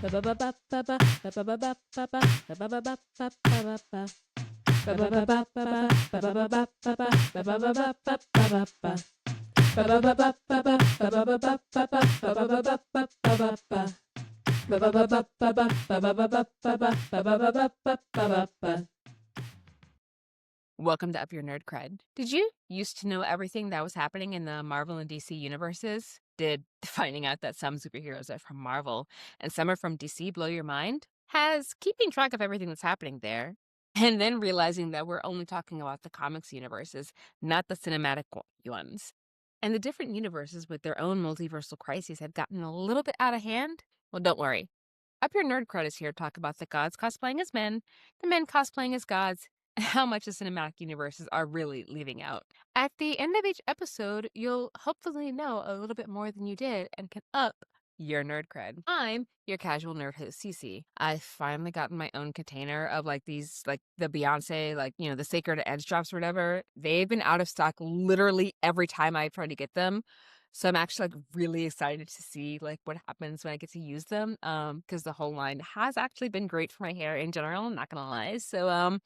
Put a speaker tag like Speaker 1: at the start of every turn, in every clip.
Speaker 1: Welcome to Up Your Nerd Cred. Did you used to know everything that was happening in the Marvel and DC universes? Did finding out that some superheroes are from Marvel and some are from DC blow your mind? Has keeping track of everything that's happening there and then realizing that we're only talking about the comics universes, not the cinematic ones. And the different universes with their own multiversal crises have gotten a little bit out of hand? Well, don't worry. Up Your Nerd Cred is here to talk about the gods cosplaying as men, the men cosplaying as gods, and how much the cinematic universes are really leaving out. At the end of each episode, you'll hopefully know a little bit more than you did and can up your nerd cred. I'm your casual nerd host, Cece. I've finally gotten my own container of these, the Beyonce, the Sacred Edge drops or whatever. They've been out of stock literally every time I try to get them. So I'm actually really excited to see what happens when I get to use them. Because the whole line has actually been great for my hair in general, I'm not gonna lie. So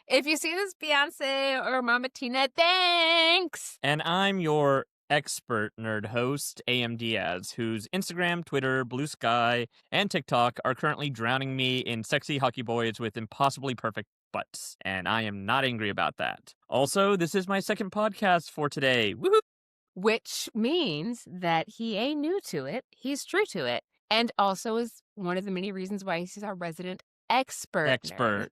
Speaker 1: if you see this Beyonce or Mama Tina, thanks!
Speaker 2: And I'm your expert nerd host, AM Diaz, whose Instagram, Twitter, Blue Sky, and TikTok are currently drowning me in sexy hockey boys with impossibly perfect butts. And I am not angry about that. Also, this is my second podcast for today. Woohoo!
Speaker 1: Which means that he ain't new to it. He's true to it. And also is one of the many reasons why he's our resident expert. Nerd.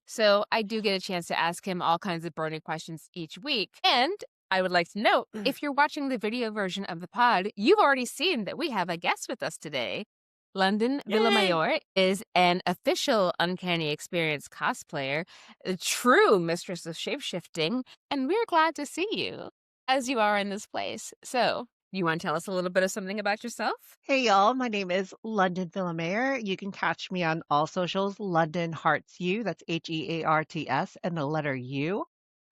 Speaker 1: So I do get a chance to ask him all kinds of burning questions each week. And I would like to note, if you're watching the video version of the pod, you've already seen that we have a guest with us today. London Villamayor is an official Uncanny Experience cosplayer, a true mistress of shapeshifting, and we're glad to see you as you are in this place. So, you want to tell us a little bit of something about yourself?
Speaker 3: Hey, y'all. My name is London Villamayor. You can catch me on all socials, London Hearts U. That's HEARTS and the letter U.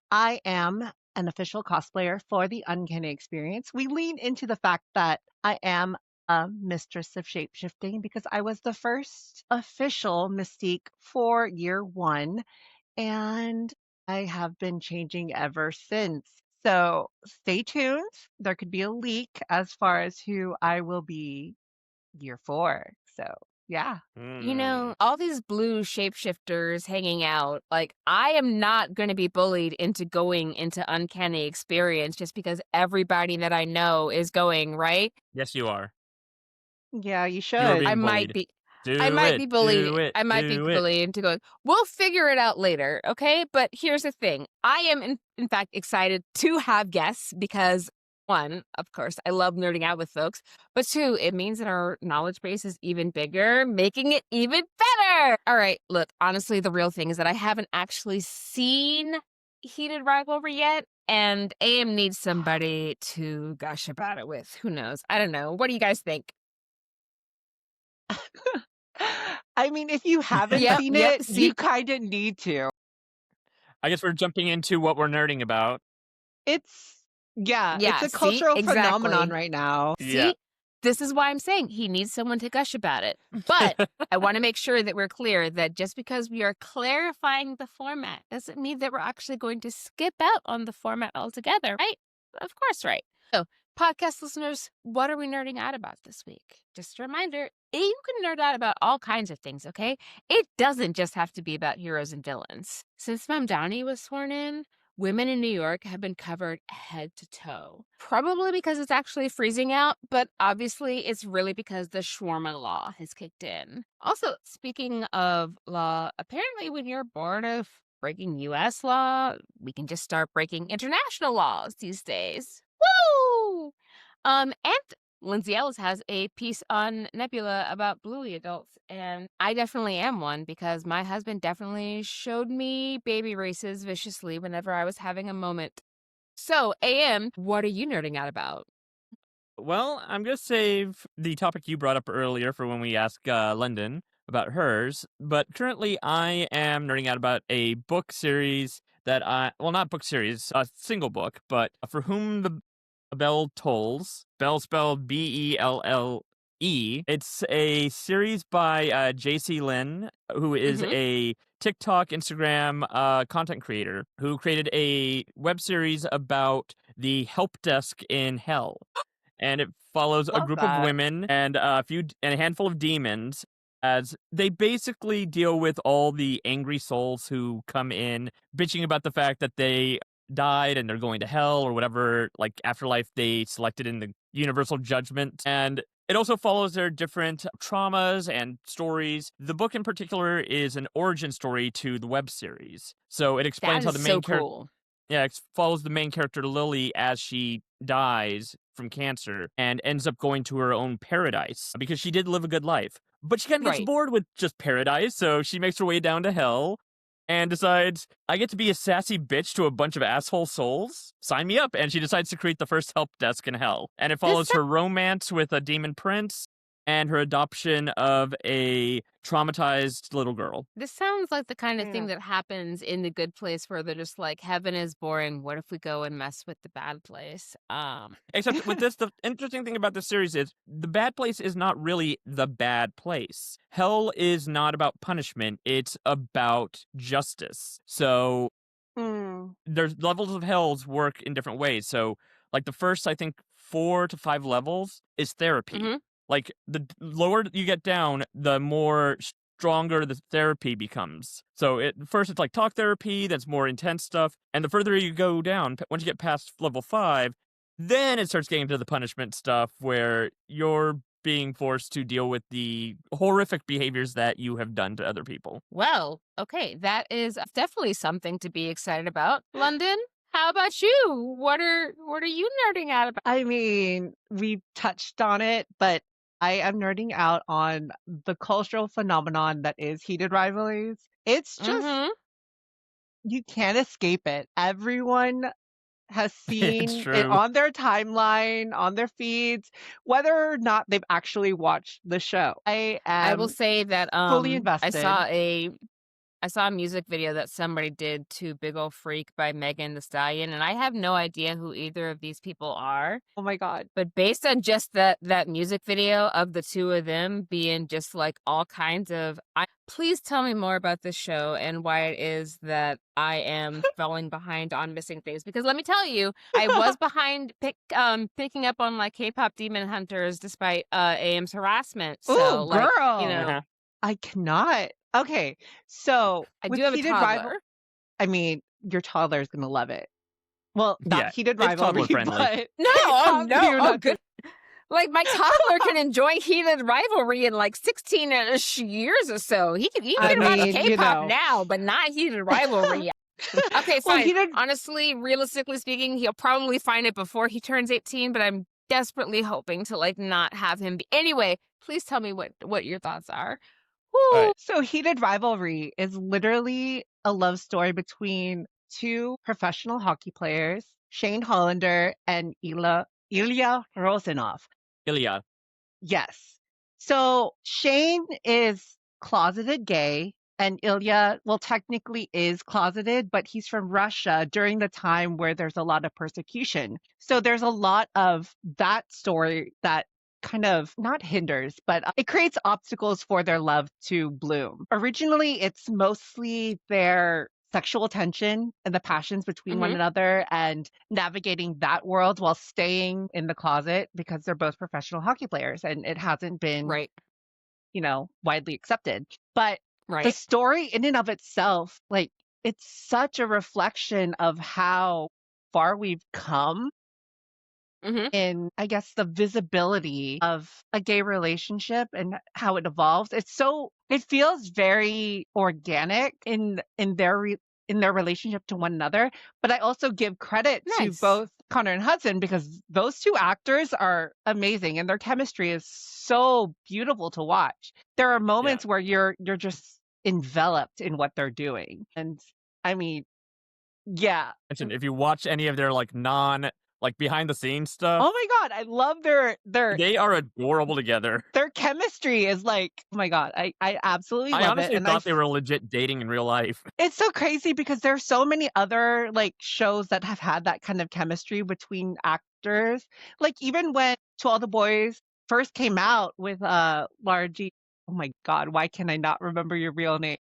Speaker 3: I am an official cosplayer for the Uncanny Experience. We lean into the fact that I am a mistress of shapeshifting because I was the first official Mystique for year one, and I have been changing ever since. So stay tuned. There could be a leak as far as who I will be year 4. So yeah.
Speaker 1: You know, all these blue shapeshifters hanging out, I am not going to be bullied into going into Uncanny Experience just because everybody that I know is going, right?
Speaker 2: Yes, you are.
Speaker 3: Yeah, you should.
Speaker 2: I
Speaker 1: might be. I might be bullied. I might be bullied into going, we'll figure it out later, okay? But here's the thing. I am, in fact, excited to have guests because, one, of course, I love nerding out with folks. But two, it means that our knowledge base is even bigger, making it even better. All right, look, honestly, the real thing is that I haven't actually seen Heated Rivalry yet. And AM needs somebody to gush about it with. Who knows? I don't know. What do you guys think?
Speaker 3: I mean, if you haven't seen it, you kind of need to.
Speaker 2: I guess we're jumping into what we're nerding about.
Speaker 3: It's a cultural phenomenon right now.
Speaker 1: See, this is why I'm saying he needs someone to gush about it. But I want to make sure that we're clear that just because we are clarifying the format doesn't mean that we're actually going to skip out on the format altogether, right? Of course, right. So, podcast listeners, what are we nerding out about this week? Just a reminder, you can nerd out about all kinds of things, okay? It doesn't just have to be about heroes and villains. Since Mom Downey was sworn in, women in New York have been covered head to toe. Probably because it's actually freezing out, but obviously it's really because the shawarma law has kicked in. Also, speaking of law, apparently when you're bored of breaking U.S. law, we can just start breaking international laws these days. Woo! And Lindsay Ellis has a piece on Nebula about bluey adults, and I definitely am one because my husband definitely showed me baby races viciously whenever I was having a moment. So, AM, what are you nerding out about?
Speaker 2: Well, I'm going to save the topic you brought up earlier for when we ask London about hers, but currently I am nerding out about a book series that not book series, a single book, but For Whom the Bell Tolls, Bell spelled Belle, E. It's a series by JC Lin, who is
Speaker 1: Mhm.
Speaker 2: a TikTok, Instagram content creator who created a web series about the help desk in hell. And it follows a
Speaker 3: Love
Speaker 2: group of
Speaker 3: that.
Speaker 2: women and a handful of demons as they basically deal with all the angry souls who come in bitching about the fact that they died and they're going to hell or whatever like afterlife they selected in the universal judgment. And it also follows their different traumas and stories. The book in particular is an origin story to the web series. So it
Speaker 1: That
Speaker 2: explains how
Speaker 1: is
Speaker 2: the
Speaker 1: so
Speaker 2: main character
Speaker 1: cool.
Speaker 2: follows the main character Lily as she dies from cancer and ends up going to her own paradise because she did live a good life. But she kind of gets
Speaker 1: Right.
Speaker 2: bored with just paradise, so she makes her way down to hell and decides, I get to be a sassy bitch to a bunch of asshole souls? Sign me up. And she decides to create the first help desk in hell. And it
Speaker 1: This
Speaker 2: follows her romance with a demon prince and her adoption of a traumatized little girl.
Speaker 1: This sounds like the kind of thing
Speaker 3: Yeah.
Speaker 1: that happens in the good place where they're just like, heaven is boring. What if we go and mess with the bad place?
Speaker 2: Except with this, the interesting thing about this series is the bad place is not really the bad place. Hell is not about punishment, it's about justice. So
Speaker 3: Mm.
Speaker 2: there's levels of hells work in different ways. So, like the first, I think 4 to 5 levels is therapy.
Speaker 1: Mhm.
Speaker 2: Like the lower you get down, the more stronger the therapy becomes. So first it's like talk therapy, that's more intense stuff, and the further you go down, once you get past level 5, then it starts getting to the punishment stuff where you're being forced to deal with the horrific behaviors that you have done to other people.
Speaker 1: Well, okay, that is definitely something to be excited about. London, how about you? What are you nerding out about?
Speaker 3: I mean, we touched on it, but I am nerding out on the cultural phenomenon that is heated rivalries. It's just,
Speaker 1: Mhm.
Speaker 3: you can't escape it. Everyone has
Speaker 2: It's
Speaker 3: seen it
Speaker 2: true.
Speaker 3: on their timeline, on their feeds, whether or not they've actually watched the show. I
Speaker 1: I will
Speaker 3: am
Speaker 1: say that
Speaker 3: fully
Speaker 1: I
Speaker 3: invested.
Speaker 1: saw a music video that somebody did to Big Ol' Freak by Megan Thee Stallion, and I have no idea who either of these people are.
Speaker 3: Oh my God.
Speaker 1: But based on just that music video of the two of them being just like all kinds of please tell me more about this show and why it is that I am falling behind on missing things. Because let me tell you, I was behind picking up on like K-pop Demon Hunters despite AM's harassment.
Speaker 3: Ooh,
Speaker 1: So like,
Speaker 3: girl. I cannot. Okay. So
Speaker 1: I
Speaker 3: with
Speaker 1: do have a
Speaker 3: heated rival,
Speaker 1: toddler.
Speaker 3: I mean, your toddler is going to love it. Well, not
Speaker 2: Yeah,
Speaker 3: heated
Speaker 2: it's
Speaker 3: rivalry,
Speaker 2: toddler friendly.
Speaker 3: but
Speaker 1: No, oh
Speaker 3: K-pop
Speaker 1: no,
Speaker 3: Demon
Speaker 1: oh good.
Speaker 3: Hunters.
Speaker 1: Like my toddler can enjoy heated rivalry in like 16-ish years or so. He
Speaker 3: I
Speaker 1: can watch
Speaker 3: mean,
Speaker 1: K-pop now, but not heated rivalry. Okay,
Speaker 3: well,
Speaker 1: fine. Honestly, realistically speaking, he'll probably find it before he turns 18, but I'm desperately hoping to like not have him be. Anyway, please tell me what your thoughts are.
Speaker 2: All
Speaker 1: Woo.
Speaker 2: right.
Speaker 3: so heated rivalry is literally a love story between two professional hockey players, Shane Hollander and Ilya Rosinov.
Speaker 2: Ilya.
Speaker 3: Yes. So Shane is closeted gay, and Ilya, well, technically is closeted, but he's from Russia during the time where there's a lot of persecution. So there's a lot of that story that kind of not hinders, but it creates obstacles for their love to bloom. Originally, it's mostly their sexual tension and the passions between one
Speaker 1: Mhm.
Speaker 3: another and navigating that world while staying in the closet because they're both professional hockey players and it hasn't been,
Speaker 1: Right.
Speaker 3: widely accepted. But the
Speaker 1: Right.
Speaker 3: story in and of itself, like it's such a reflection of how far we've come
Speaker 1: Mhm.
Speaker 3: in, I guess, the visibility of a gay relationship and how it evolves. It feels very organic in their relationship to one another. But I also give credit to
Speaker 1: Nice.
Speaker 3: both Connor and Hudson because those two actors are amazing and their chemistry is so beautiful to watch. There are
Speaker 2: Yeah.
Speaker 3: moments where you're just enveloped in what they're doing. And I mean, yeah.
Speaker 2: Mention if you watch any of their like behind the scenes
Speaker 3: Oh
Speaker 2: stuff,
Speaker 3: my God, I love their
Speaker 2: they are adorable together.
Speaker 3: their chemistry is like, oh my God, I absolutely
Speaker 2: I
Speaker 3: love it.
Speaker 2: honestly
Speaker 3: And
Speaker 2: thought they were legit dating in real life.
Speaker 3: it's so crazy because there's so many other like shows that have had that kind of chemistry between actors. Like even when To All the Boys first came out with Largy. Oh my God, why can I not remember your real name?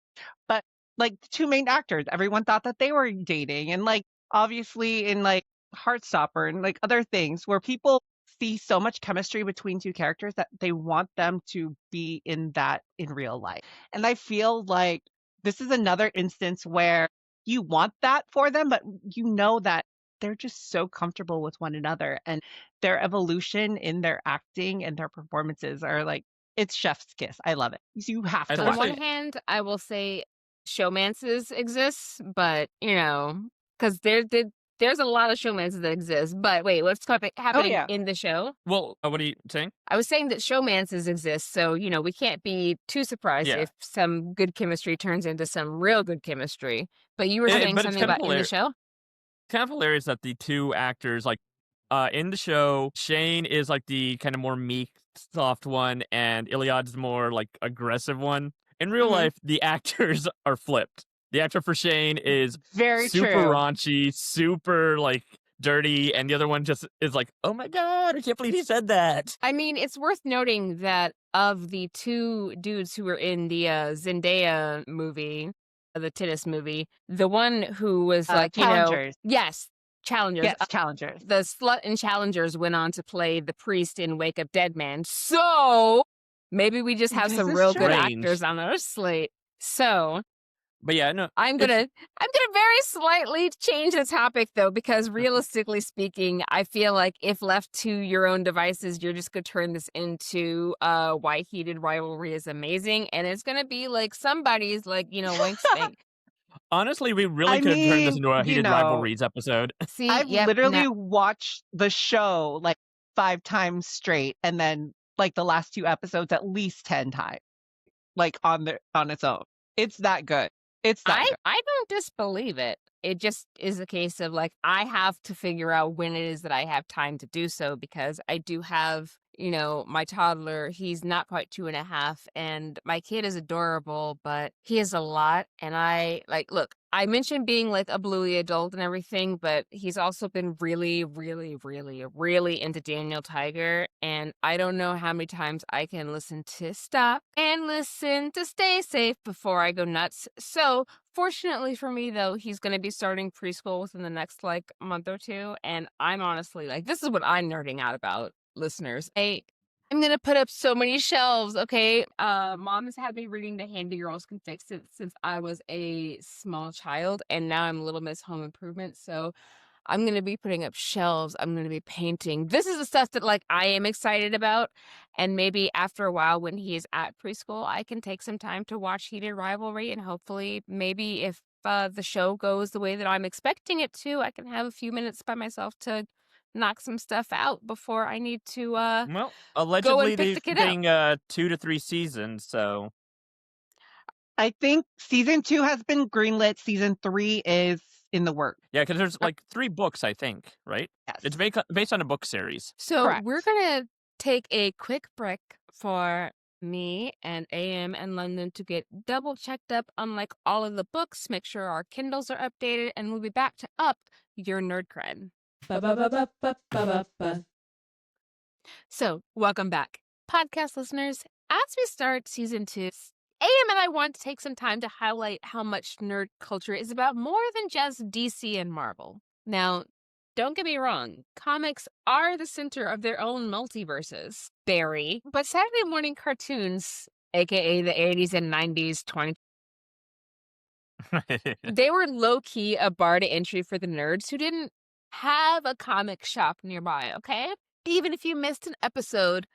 Speaker 3: But like the two main actors, everyone thought that they were dating, and like obviously in like Heartstopper and like other things where people see so much chemistry between two characters that they want them to be in that in real life. And I feel like this is another instance where you want that for them, but you know that they're just so comfortable with one another, and their evolution in their acting and their performances are like it's chef's kiss. I love it. You have to
Speaker 1: On
Speaker 3: watch
Speaker 1: one
Speaker 2: Especially,
Speaker 3: it.
Speaker 1: hand, I will say showmances exists, but, because there's a lot of showmances that exist, but wait, what's
Speaker 3: Oh
Speaker 1: happening
Speaker 3: yeah.
Speaker 1: in the show?
Speaker 2: well, what are you saying?
Speaker 1: I was saying that showmances exist, so, we can't be too surprised
Speaker 2: Yeah.
Speaker 1: if some good chemistry turns into some real good chemistry. But you were saying
Speaker 2: But it's
Speaker 1: something
Speaker 2: kind of
Speaker 1: about in the
Speaker 2: hilarious.
Speaker 1: show?
Speaker 2: Kind of hilarious that the two actors, like, in the show, Shane is like the kind of more meek, soft one, and Iliad's more like aggressive one. In real
Speaker 1: Mhm.
Speaker 2: life, the actors are flipped. The actor for Shane is
Speaker 3: Very
Speaker 2: super
Speaker 3: true.
Speaker 2: raunchy, super like dirty, and the other one just is like, "Oh my god, I can't believe he said that."
Speaker 1: I mean, it's worth noting that of the two dudes who were in the Zendaya movie, the tennis movie, the one who was like,
Speaker 3: Challengers.
Speaker 1: yes, challengers.
Speaker 3: Yes, challengers.
Speaker 1: The slut in Challengers went on to play the priest in Wake Up Dead Man. So maybe we just have
Speaker 3: This
Speaker 1: some
Speaker 3: is
Speaker 1: real good
Speaker 3: true.
Speaker 1: actors
Speaker 2: Range.
Speaker 1: on our slate. So
Speaker 2: But yeah, no,
Speaker 1: I'm
Speaker 2: it's
Speaker 1: gonna very slightly change the topic though, because realistically speaking, I feel like if left to your own devices, you're just gonna turn this into why heated rivalry is amazing, and it's gonna be like somebody's like, wink spank.
Speaker 2: honestly, we really
Speaker 3: I
Speaker 2: could have turned this
Speaker 3: mean,
Speaker 2: into a heated rivalries episode.
Speaker 1: See,
Speaker 3: I've
Speaker 1: yep, no.
Speaker 3: literally watched the show like 5 times straight and then like the last 2 episodes at least 10 times, like on its own. It's that good. It's that good.
Speaker 1: I don't disbelieve it. It just is a case of like I have to figure out when it is that I have time to do so, because I do have, my toddler. He's not quite 2.5, and my kid is adorable, but he is a lot. And I like, look, I mentioned being like a bluey adult and everything, but he's also been really, really, really, really into Daniel Tiger. And I don't know how many times I can listen to Stop and Listen to Stay Safe before I go nuts. So fortunately for me, though, he's going to be starting preschool within the next like month or two. And I'm honestly like, this is what I'm nerding out about, listeners. I'm gonna put up so many shelves, okay? Mom has had me reading The Handy Girls Can Fix It since I was a small child, and now I'm Little Miss Home Improvement. So I'm gonna be putting up shelves. I'm gonna be painting. This is the stuff that like I am excited about. And maybe after a while, when he is at preschool, I can take some time to watch Heated Rivalry, and hopefully, maybe if the show goes the way that I'm expecting it to, I can have a few minutes by myself to knock some stuff out before I need to
Speaker 2: Well,
Speaker 1: go and
Speaker 2: allegedly
Speaker 1: pick
Speaker 2: they're
Speaker 1: the kid up.
Speaker 2: getting 2 to 3 seasons, so
Speaker 3: I think season 2 has been greenlit, season 3 is in the works.
Speaker 2: yeah, because there's like 3 books, I think, right? It's
Speaker 3: Yes,
Speaker 2: based on a book series.
Speaker 1: So we're
Speaker 3: correct.
Speaker 1: gonna take a quick break for me and AM and London to get double checked up on like all of the books, make sure our Kindles are updated, and we'll be back to up your nerd cred. So, welcome back, podcast listeners. As we start season 2, AM and I want to take some time to highlight how much nerd culture is about more than just DC and Marvel. Now, don't get me wrong, comics are the center of their own multiverses, Barry, but Saturday morning cartoons, aka the 80s and 90s, they were low key a bar to entry for the nerds who didn't have a comic shop nearby, okay? Even if you missed an episode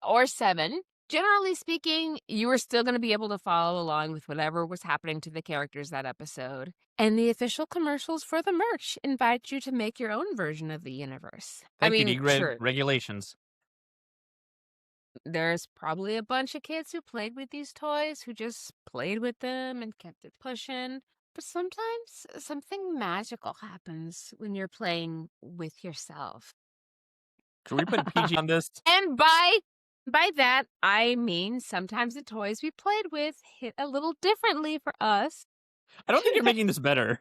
Speaker 1: or 7, generally speaking, you were still going to be able to follow along with whatever was happening to the characters that episode. And the official commercials for the merch invite you to make your own version of the universe. I
Speaker 2: Thank you,
Speaker 1: mean, sure,
Speaker 2: regulations.
Speaker 1: there's probably a bunch of kids who played with these toys who just played with them and kept it pushing. But sometimes something magical happens when you're playing with yourself.
Speaker 2: Should we put PG on this?
Speaker 1: And by that, I mean sometimes the toys we played with hit a little differently for us.
Speaker 2: I don't think you're making this better.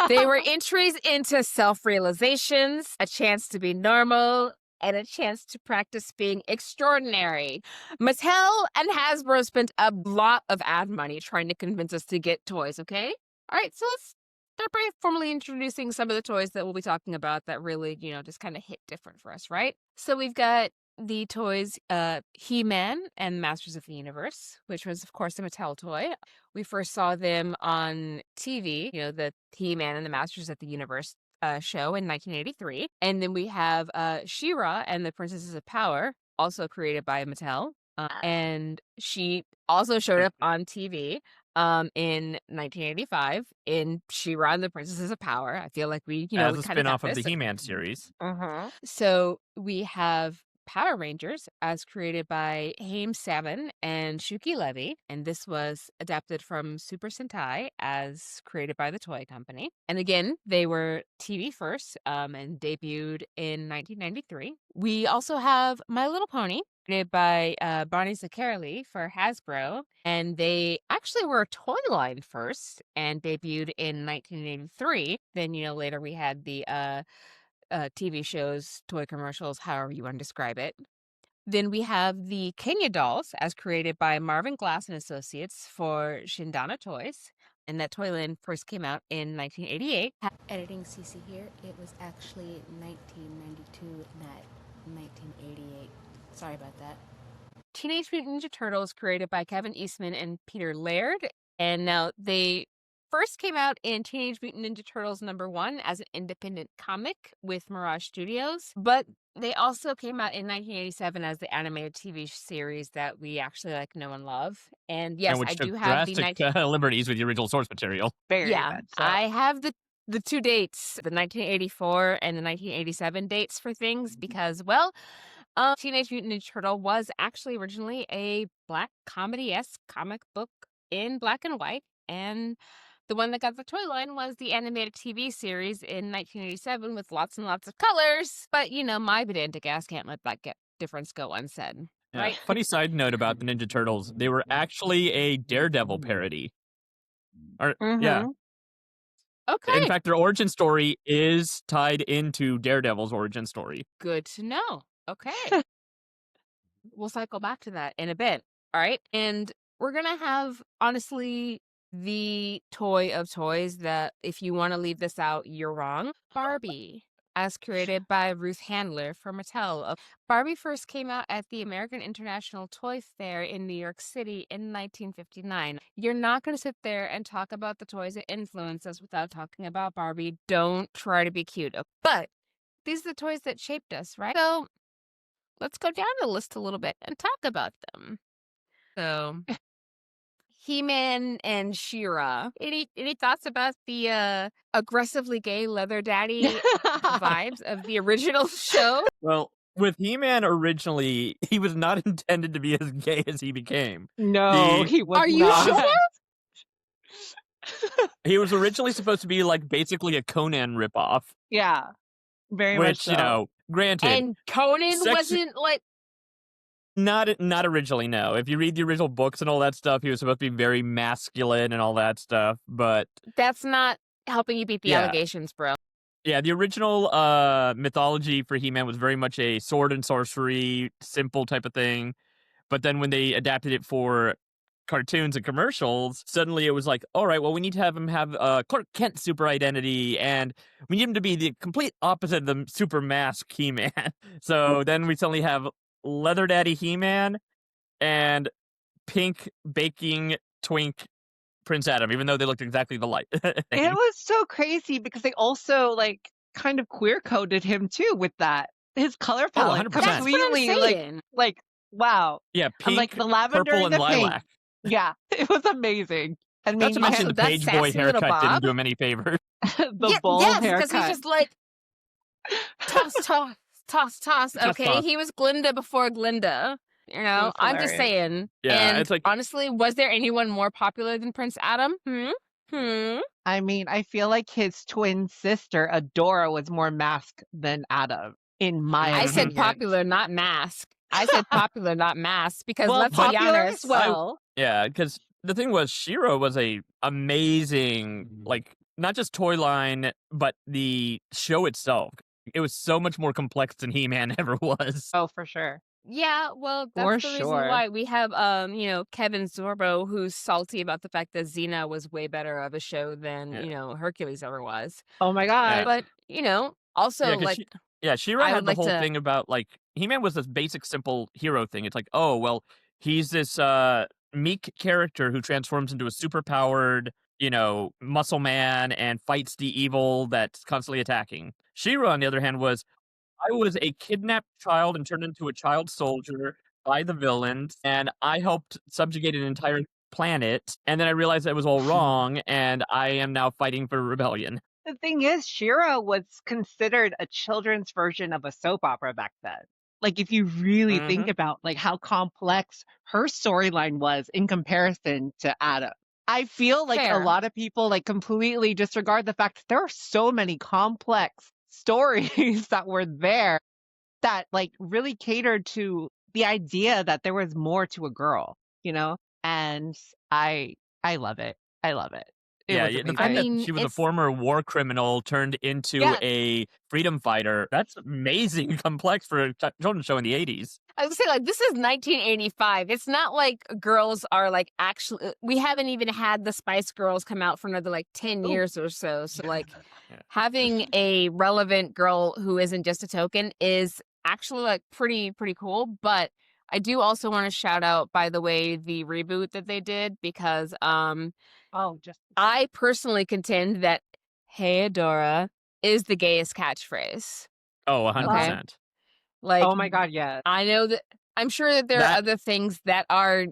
Speaker 1: They were entries into self-realizations, a chance to be normal, and a chance to practice being extraordinary. Mattel and Hasbro spent a lot of ad money trying to convince us to get toys, okay? All right, so let's start by formally introducing some of the toys that we'll be talking about that really, just kind of hit different for us, right? So we've got the toys He-Man and Masters of the Universe, which was, of course, a Mattel toy. We first saw them on TV, the He-Man and the Masters of the Universe show in 1983. And then we have She-Ra and the Princesses of Power, also created by Mattel. And she also showed up on TV in 1985 in She-Ra and the Princesses of Power. I feel like we,
Speaker 2: As
Speaker 1: we
Speaker 2: a
Speaker 1: kind of got
Speaker 2: spin-off of the
Speaker 1: this.
Speaker 2: He-Man series.
Speaker 1: So we have Power Rangers as created by Haim Salmon and Shuki Levy, and this was adapted from Super Sentai as created by the toy company. And again, they were TV first and debuted in 1993. We also have My Little Pony, created by Bonnie Zaccarelli for Hasbro, and they actually were a toy line first and debuted in 1983. Then, later we had the TV shows, toy commercials, however you want to describe it. Then we have the Kenya dolls, as created by Marvin Glass and Associates for Shindana Toys. And that toy line first came out in 1988.
Speaker 4: Editing CC here. It was actually 1992, not 1988. Sorry about that.
Speaker 1: Teenage Mutant Ninja Turtles, created by Kevin Eastman and Peter Laird. And now they first came out in Teenage Mutant Ninja Turtles #1 as an independent comic with Mirage Studios, but they also came out in 1987 as the animated TV series that we actually know and love. And yes,
Speaker 2: and which
Speaker 1: I
Speaker 2: took
Speaker 1: do have the
Speaker 2: drastic liberties with the original source material.
Speaker 3: Very
Speaker 1: yeah,
Speaker 3: much so.
Speaker 1: I have the two dates, the 1984 and the 1987 dates for things because, well, Teenage Mutant Ninja Turtle was actually originally a black comedy-esque comic book in black and white, and the one that got the toy line was the animated TV series in 1987 with lots and lots of colors. But, my pedantic ass can't let that difference go unsaid.
Speaker 2: Yeah.
Speaker 1: Right?
Speaker 2: Funny side note about the Ninja Turtles, they were actually a Daredevil parody. Yeah.
Speaker 1: Okay.
Speaker 2: In fact, their origin story is tied into Daredevil's origin story.
Speaker 1: Good to know. Okay. We'll cycle back to that in a bit. All right. And we're going to have, honestly, the toy of toys that if you want to leave this out, you're wrong. Barbie, as created by Ruth Handler for Mattel. Barbie first came out at the American International Toy Fair in New York City in 1959. You're not going to sit there and talk about the toys that influenced us without talking about Barbie. Don't try to be cute. But these are the toys that shaped us, right? So let's go down the list a little bit and talk about them. So He-Man and She-Ra. Any thoughts about the aggressively gay leather daddy vibes of the original show?
Speaker 2: Well, with He-Man originally, he was not intended to be as gay as he became.
Speaker 3: No, he was
Speaker 1: Are you
Speaker 3: not.
Speaker 1: sure?
Speaker 2: He was originally supposed to be basically a Conan ripoff.
Speaker 3: Yeah, very much
Speaker 2: Which,
Speaker 3: so.
Speaker 2: granted.
Speaker 1: And Conan wasn't
Speaker 2: Not originally, no. If you read the original books and all that stuff, he was supposed to be very masculine and all that stuff, but
Speaker 1: that's not helping you beat the allegations, bro.
Speaker 2: Yeah, the original mythology for He-Man was very much a sword and sorcery, simple type of thing. But then when they adapted it for cartoons and commercials, suddenly it was like, all right, well, we need to have him have Clark Kent super identity, and we need him to be the complete opposite of the super mask He-Man. So then we suddenly have Leather Daddy He-Man and pink baking twink Prince Adam, even though they looked exactly the like.
Speaker 3: It was so crazy because they also kind of queer coded him too with that. His color palette
Speaker 2: 100%.
Speaker 3: completely like wow.
Speaker 2: Yeah, pink,
Speaker 3: like the lavender
Speaker 2: purple,
Speaker 3: and
Speaker 2: and
Speaker 3: the pink.
Speaker 2: lilac.
Speaker 3: Yeah, it was amazing. I mean,
Speaker 2: Not to mention the
Speaker 1: that
Speaker 2: page boy
Speaker 1: sassy little
Speaker 2: haircut didn't
Speaker 1: Bob.
Speaker 2: do him any favors.
Speaker 3: the bowl haircut.
Speaker 1: Because he's just like toss, toss, toss, toss. Okay,
Speaker 2: toss.
Speaker 1: he was Glinda before Glinda.
Speaker 3: was
Speaker 1: I'm just
Speaker 3: hilarious.
Speaker 1: saying.
Speaker 2: Yeah,
Speaker 1: and
Speaker 2: it's like
Speaker 1: honestly, was there anyone more popular than Prince Adam?
Speaker 3: I mean, I feel like his twin sister Adora was more masked than Adam, in my
Speaker 1: I said
Speaker 3: opinion.
Speaker 1: popular, not mask. I said popular, not mask, because
Speaker 3: Well,
Speaker 1: let's be
Speaker 3: popular
Speaker 1: honest.
Speaker 3: as well.
Speaker 2: yeah, because the thing was, She-Ra was a amazing, not just toy line, but the show itself. It was so much more complex than He-Man ever was.
Speaker 3: Oh, for sure.
Speaker 1: Yeah, well, that's
Speaker 3: For
Speaker 1: the reason
Speaker 3: sure.
Speaker 1: why we have, Kevin Sorbo, who's salty about the fact that Xena was way better of a show than,
Speaker 2: Yeah.
Speaker 1: Hercules ever was.
Speaker 3: Oh my
Speaker 2: Yeah.
Speaker 3: god.
Speaker 1: But,
Speaker 2: Yeah,
Speaker 1: also,
Speaker 2: because
Speaker 1: like,
Speaker 2: She-Ra
Speaker 1: I
Speaker 2: had
Speaker 1: would
Speaker 2: the
Speaker 1: like
Speaker 2: whole
Speaker 1: to
Speaker 2: thing about, like, He-Man was this basic, simple hero thing. It's like, oh, well, he's this, meek character who transforms into a super-powered, muscle man and fights the evil that's constantly attacking. She-Ra, on the other hand, was, I was a kidnapped child and turned into a child soldier by the villains, and I helped subjugate an entire planet, and then I realized it was all wrong, and I am now fighting for rebellion.
Speaker 3: The thing is, Shira was considered a children's version of a soap opera back then. Like, if you really think
Speaker 2: Mhm.
Speaker 3: about like how complex her storyline was in comparison to Adam. I feel like a
Speaker 1: fair.
Speaker 3: lot of people like completely disregard the fact that there are so many complex stories that were there that like really catered to the idea that there was more to a girl, you know? And I I love it. I love it. It
Speaker 2: Yeah,
Speaker 3: was
Speaker 2: yeah, the
Speaker 1: I
Speaker 2: fact that
Speaker 3: amazing.
Speaker 1: mean,
Speaker 2: she was a
Speaker 1: it's
Speaker 2: former war criminal turned into
Speaker 3: Yes.
Speaker 2: a freedom fighter, that's amazing complex for a children's show in the '80s.
Speaker 1: I was gonna say, like, this is 1985. It's not like girls are, like, actually we haven't even had the Spice Girls come out for another, like, 10
Speaker 3: Oh,
Speaker 1: years or so. So, like,
Speaker 2: Yeah.
Speaker 1: having a relevant girl who isn't just a token is actually, like, pretty cool. But I do also want to shout out, by the way, the reboot that they did because
Speaker 3: oh, just
Speaker 1: I personally contend that "Hey Adora" is the gayest catchphrase.
Speaker 2: Oh,
Speaker 3: uh,
Speaker 1: Okay?
Speaker 2: 100%.
Speaker 1: Like,
Speaker 3: oh my god, yes.
Speaker 1: I know that I'm sure that there are
Speaker 2: That
Speaker 1: other things that are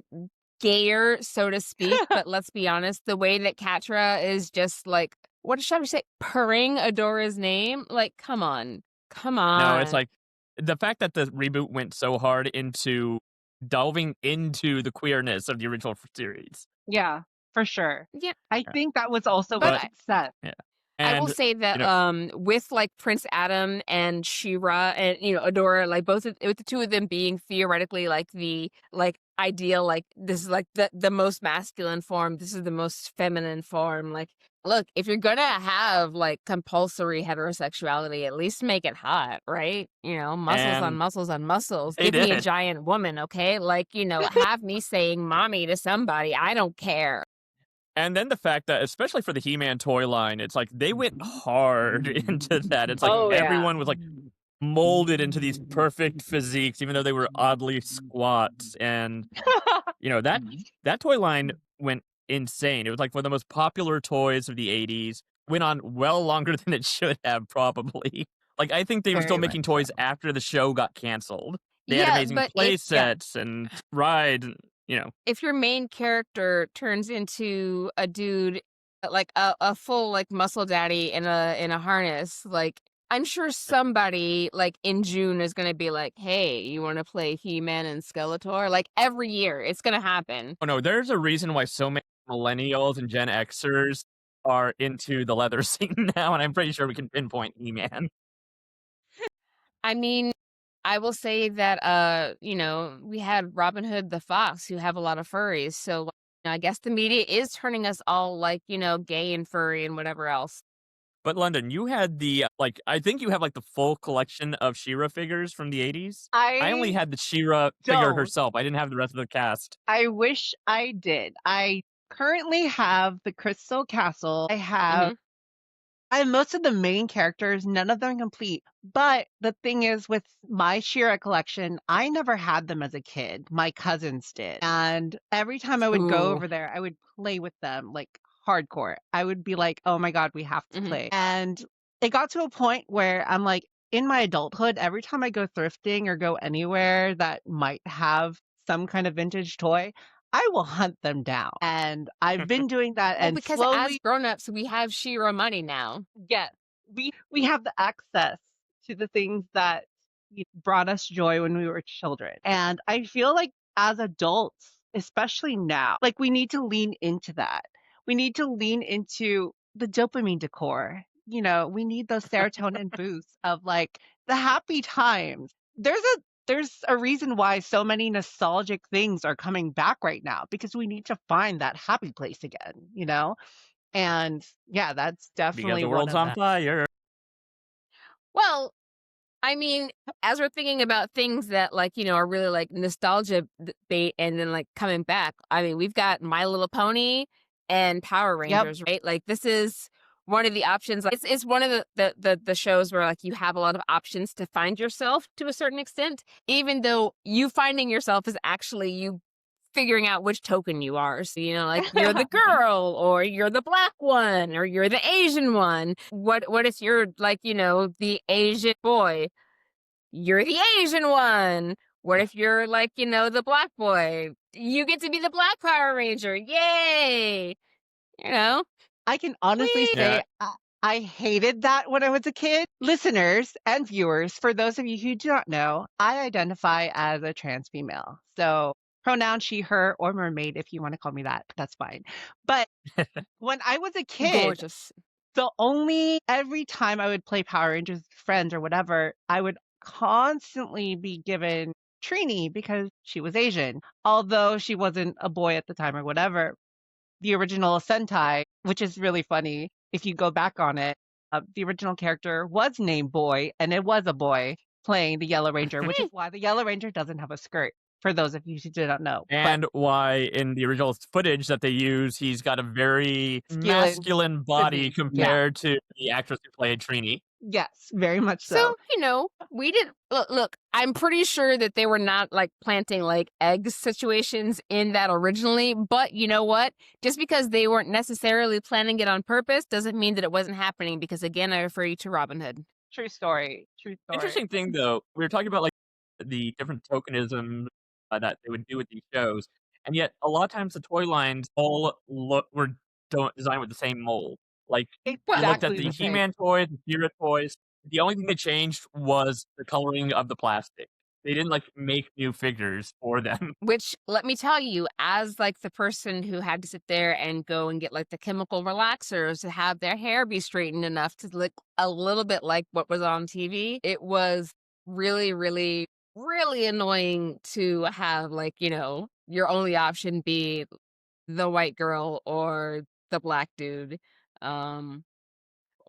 Speaker 1: gayer, so to speak, but let's be honest, the way that Catra is just like, what should I say, purring Adora's name? Like, come on. Come
Speaker 2: No, it's
Speaker 1: on.
Speaker 2: like, the fact that the reboot went so hard into delving into the queerness of the original series.
Speaker 3: Yeah, for sure.
Speaker 1: Yeah,
Speaker 3: I
Speaker 2: Yeah,
Speaker 3: think that was also a
Speaker 1: but
Speaker 2: but
Speaker 3: success.
Speaker 2: yeah,
Speaker 1: I will
Speaker 2: and,
Speaker 1: say
Speaker 2: you
Speaker 1: that
Speaker 2: know
Speaker 1: with like Prince Adam and She-Ra and Adora, like with the two of them being theoretically like the like ideal, like this is like the most masculine form, this is the most feminine form. Like, look, if you're gonna have like compulsory heterosexuality, at least make it hot, right? Muscles on
Speaker 2: and
Speaker 1: muscles on muscles.
Speaker 2: they
Speaker 1: Give me a
Speaker 2: did.
Speaker 1: giant woman, okay? Like, have me saying mommy to somebody. I don't care.
Speaker 2: And then the fact that, especially for the He-Man toy line, it's like they went hard into that. It's like
Speaker 3: Oh yeah.
Speaker 2: everyone was like molded into these perfect physiques, even though they were oddly squat. And that toy line went insane. It was like one of the most popular toys of the '80s. Went on well longer than it should have, probably. Like, I think they were still
Speaker 3: Very much
Speaker 2: making
Speaker 3: so.
Speaker 2: toys after the show got canceled. They had
Speaker 1: Yeah,
Speaker 2: amazing
Speaker 1: but
Speaker 2: play
Speaker 3: Yeah.
Speaker 2: sets and rides.
Speaker 1: if your main character turns into a dude like a full like muscle daddy in a harness, like I'm sure somebody like in June is gonna be like, hey, you want to play He-Man and Skeletor? Like every year it's gonna happen.
Speaker 2: Oh no, there's a reason why so many millennials and Gen Xers are into the leather scene now, and I'm pretty sure we can pinpoint He-Man.
Speaker 1: I mean, I will say that we had Robin Hood the Fox who have a lot of furries, so like, I guess the media is turning us all like, gay and furry and whatever else.
Speaker 2: But London, you had I think you have like the full collection of She-Ra figures from the '80s. I only
Speaker 3: I
Speaker 2: had the She-Ra figure
Speaker 3: don't.
Speaker 2: herself. I didn't have the rest of the cast.
Speaker 3: I wish I did. I currently have the Crystal Castle.
Speaker 1: Mhm.
Speaker 3: I have most of the main characters, none of them complete. But the thing is, with my Shira collection, I never had them as a kid. My cousins did. And every time I would go
Speaker 1: Ooh.
Speaker 3: over there, I would play with them like hardcore. I would be like, oh my God, we have to
Speaker 1: Mhm.
Speaker 3: play. And it got to a point where I'm like, in my adulthood, every time I go thrifting or go anywhere that might have some kind of vintage toy, I will hunt them down. And I've been doing that
Speaker 1: Well,
Speaker 3: and
Speaker 1: because as
Speaker 3: slowly
Speaker 1: grown-ups, we have She-Ra money now.
Speaker 3: yes, we have the access to the things that brought us joy when we were children. And I feel like as adults, especially now, like we need to lean into that. We need to lean into the dopamine decor. We need those serotonin boosts of like the happy times. There's a reason why so many nostalgic things are coming back right now because we need to find that happy place again. And yeah, that's
Speaker 2: Because
Speaker 3: definitely
Speaker 2: the
Speaker 3: one
Speaker 2: world's
Speaker 3: of
Speaker 2: on
Speaker 3: them.
Speaker 2: fire.
Speaker 1: Well, I mean, as we're thinking about things that are really like nostalgia bait and then like coming back, I mean, we've got My Little Pony and Power
Speaker 3: Yep.
Speaker 1: Rangers, right? Like this is one of the options. Like it's one of the shows where like you have a lot of options to find yourself to a certain extent, even though you finding yourself is actually you figuring out which token you are. So, like you're the girl or you're the black one or you're the Asian one. What if you're like, the Asian boy? You're the Asian one. What if you're like, the black boy? You get to be the Black Power Ranger. Yay! You know?
Speaker 3: I can honestly
Speaker 1: Whee!
Speaker 2: Yeah.
Speaker 3: say I hated that when I was a kid. Listeners and viewers, for those of you who do not know, I identify as a trans female. So pronoun she, her, or mermaid, if you want to call me that, that's fine. But when I was a kid,
Speaker 1: Gorgeous.
Speaker 3: every time I would play Power Rangers with friends or whatever, I would constantly be given Trini because she was Asian, although she wasn't a boy at the time or whatever. The original Sentai, which is really funny if you go back on it, the original character was named Boy, and it was a boy playing the Yellow Ranger, which is why the Yellow Ranger doesn't have a skirt, for those of you who do not know. But
Speaker 2: And why in the original footage that they use, he's got a very
Speaker 3: masculine
Speaker 2: masculine body
Speaker 3: physique. Yeah.
Speaker 2: compared to the actress who played Trini.
Speaker 3: Yes, very much
Speaker 1: So,
Speaker 3: so.
Speaker 1: we did look, I'm pretty sure that they were not like planting like egg situations in that originally, but you know what? Just because they weren't necessarily planning it on purpose doesn't mean that it wasn't happening because again, I refer you to Robin Hood.
Speaker 3: True story. True story.
Speaker 2: Interesting thing, though, we were talking about like the different tokenism that they would do with these shows, and yet a lot of times the toy lines all were designed with the same mold. Like you looked at
Speaker 3: Exactly
Speaker 2: the
Speaker 3: the same.
Speaker 2: He-Man toys, the She-Ra toys. The only thing they changed was the coloring of the plastic. They didn't like make new figures for them.
Speaker 1: Which, let me tell you, as like the person who had to sit there and go and get like the chemical relaxers to have their hair be straightened enough to look a little bit like what was on TV, it was really, really, really annoying to have like, your only option be the white girl or the black dude. Um,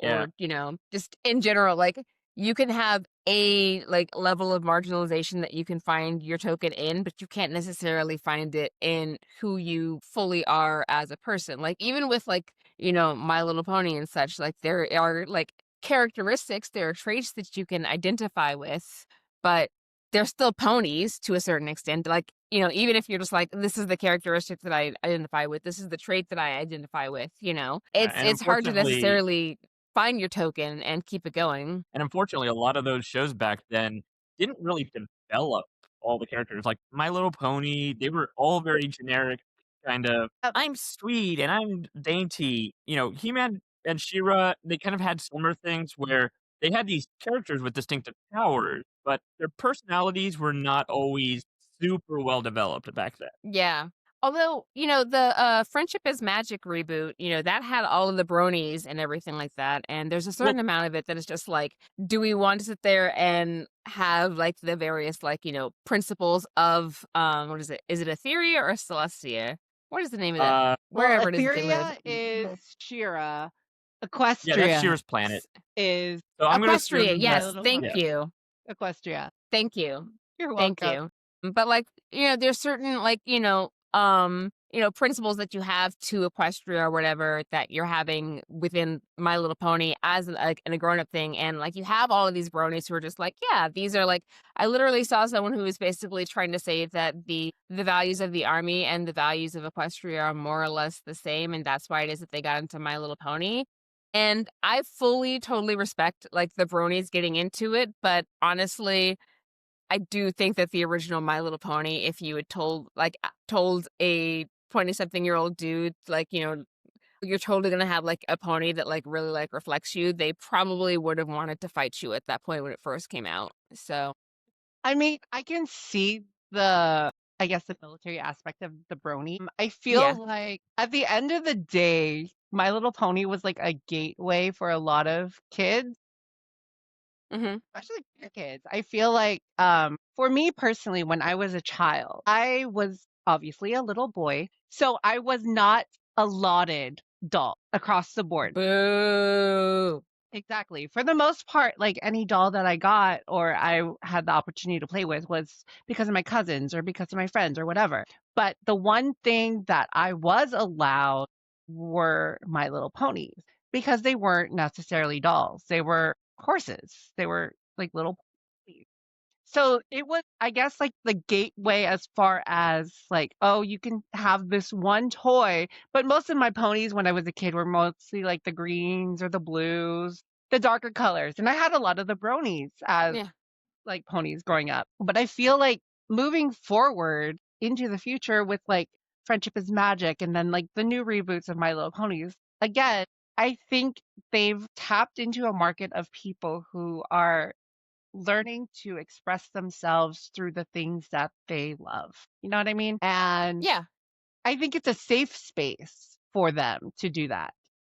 Speaker 2: Yeah,
Speaker 1: or just in general, like you can have a like level of marginalization that you can find your token in, but you can't necessarily find it in who you fully are as a person. Like even with like My Little Pony and such, like there are like characteristics, there are traits that you can identify with, but they're still ponies to a certain extent. Like even if you're just like, this is the characteristic that I identify with, this is the trait that I identify with,
Speaker 2: and
Speaker 1: it's hard to
Speaker 2: unfortunately,
Speaker 1: necessarily find your token and keep it going.
Speaker 2: a lot of those shows back then didn't really develop all the characters. Like My Little Pony, they were all very generic, kind of. I'm sweet and I'm dainty. He-Man and She-Ra, they kind of had similar things where they had these characters with distinctive powers, but their personalities were not always super well developed back then.
Speaker 1: Yeah. Although, the Friendship is Magic reboot, that had all of the bronies and everything like that. And there's a
Speaker 2: Well,
Speaker 1: certain amount of it that is just like, do we want to sit there and have like the various like, principles of what is it? Is it Etheria or Celestia? What is the name of that?
Speaker 3: Well,
Speaker 1: Wherever it is that they live.
Speaker 3: Etheria is Shira.
Speaker 2: yeah, that's
Speaker 3: Equestria
Speaker 2: She-Ra's planet.
Speaker 3: is
Speaker 2: So I'm going to
Speaker 1: Equestria,
Speaker 2: assume
Speaker 3: My
Speaker 1: yes,
Speaker 2: that,
Speaker 3: Little
Speaker 1: thank
Speaker 3: Pony.
Speaker 2: yeah.
Speaker 1: you.
Speaker 3: Equestria.
Speaker 1: Thank you.
Speaker 3: You're
Speaker 1: Thank
Speaker 3: welcome.
Speaker 1: you. But like, there's certain like, principles that you have to Equestria or whatever that you're having within My Little Pony as like in a grown up thing. And like you have all of these bronies who are just like, yeah, these are like I literally saw someone who was basically trying to say that the values of the army and the values of Equestria are more or less the same, and that's why it is that they got into My Little Pony. And I fully, totally respect like the bronies getting into it, but honestly, I do think that the original My Little Pony, if you had told a 20-something-year-old dude, like, you're totally gonna have like a pony that like really like reflects you, they probably would have wanted to fight you at that point when it first came out. So
Speaker 3: I mean, I can see I guess, the military aspect of the brony. I feel
Speaker 1: yeah.
Speaker 3: like at the end of the day, My Little Pony was like a gateway for a lot of kids,
Speaker 1: Hmm.
Speaker 3: especially queer kids. I feel like, for me personally, when I was a child, I was obviously a little boy, so I was not allotted doll across the board.
Speaker 1: Boo.
Speaker 3: Exactly. For the most part, like any doll that I got or I had the opportunity to play with was because of my cousins or because of my friends or whatever. But the one thing that I was allowed were My Little Ponies because they weren't necessarily dolls. They were horses. They were like little ponies. So it was, I guess, like the gateway as far as like, oh, you can have this one toy. But most of my ponies when I was a kid were mostly like the greens or the blues, the darker colors. And I had a lot of the bronies as
Speaker 1: Yeah.
Speaker 3: like ponies growing up. But I feel like moving forward into the future with like Friendship is Magic and then like the new reboots of My Little Ponies, again, I think they've tapped into a market of people who are learning to express themselves through the things that they love. You know what I mean? And
Speaker 1: Yeah.
Speaker 3: I think it's a safe space for them to do that.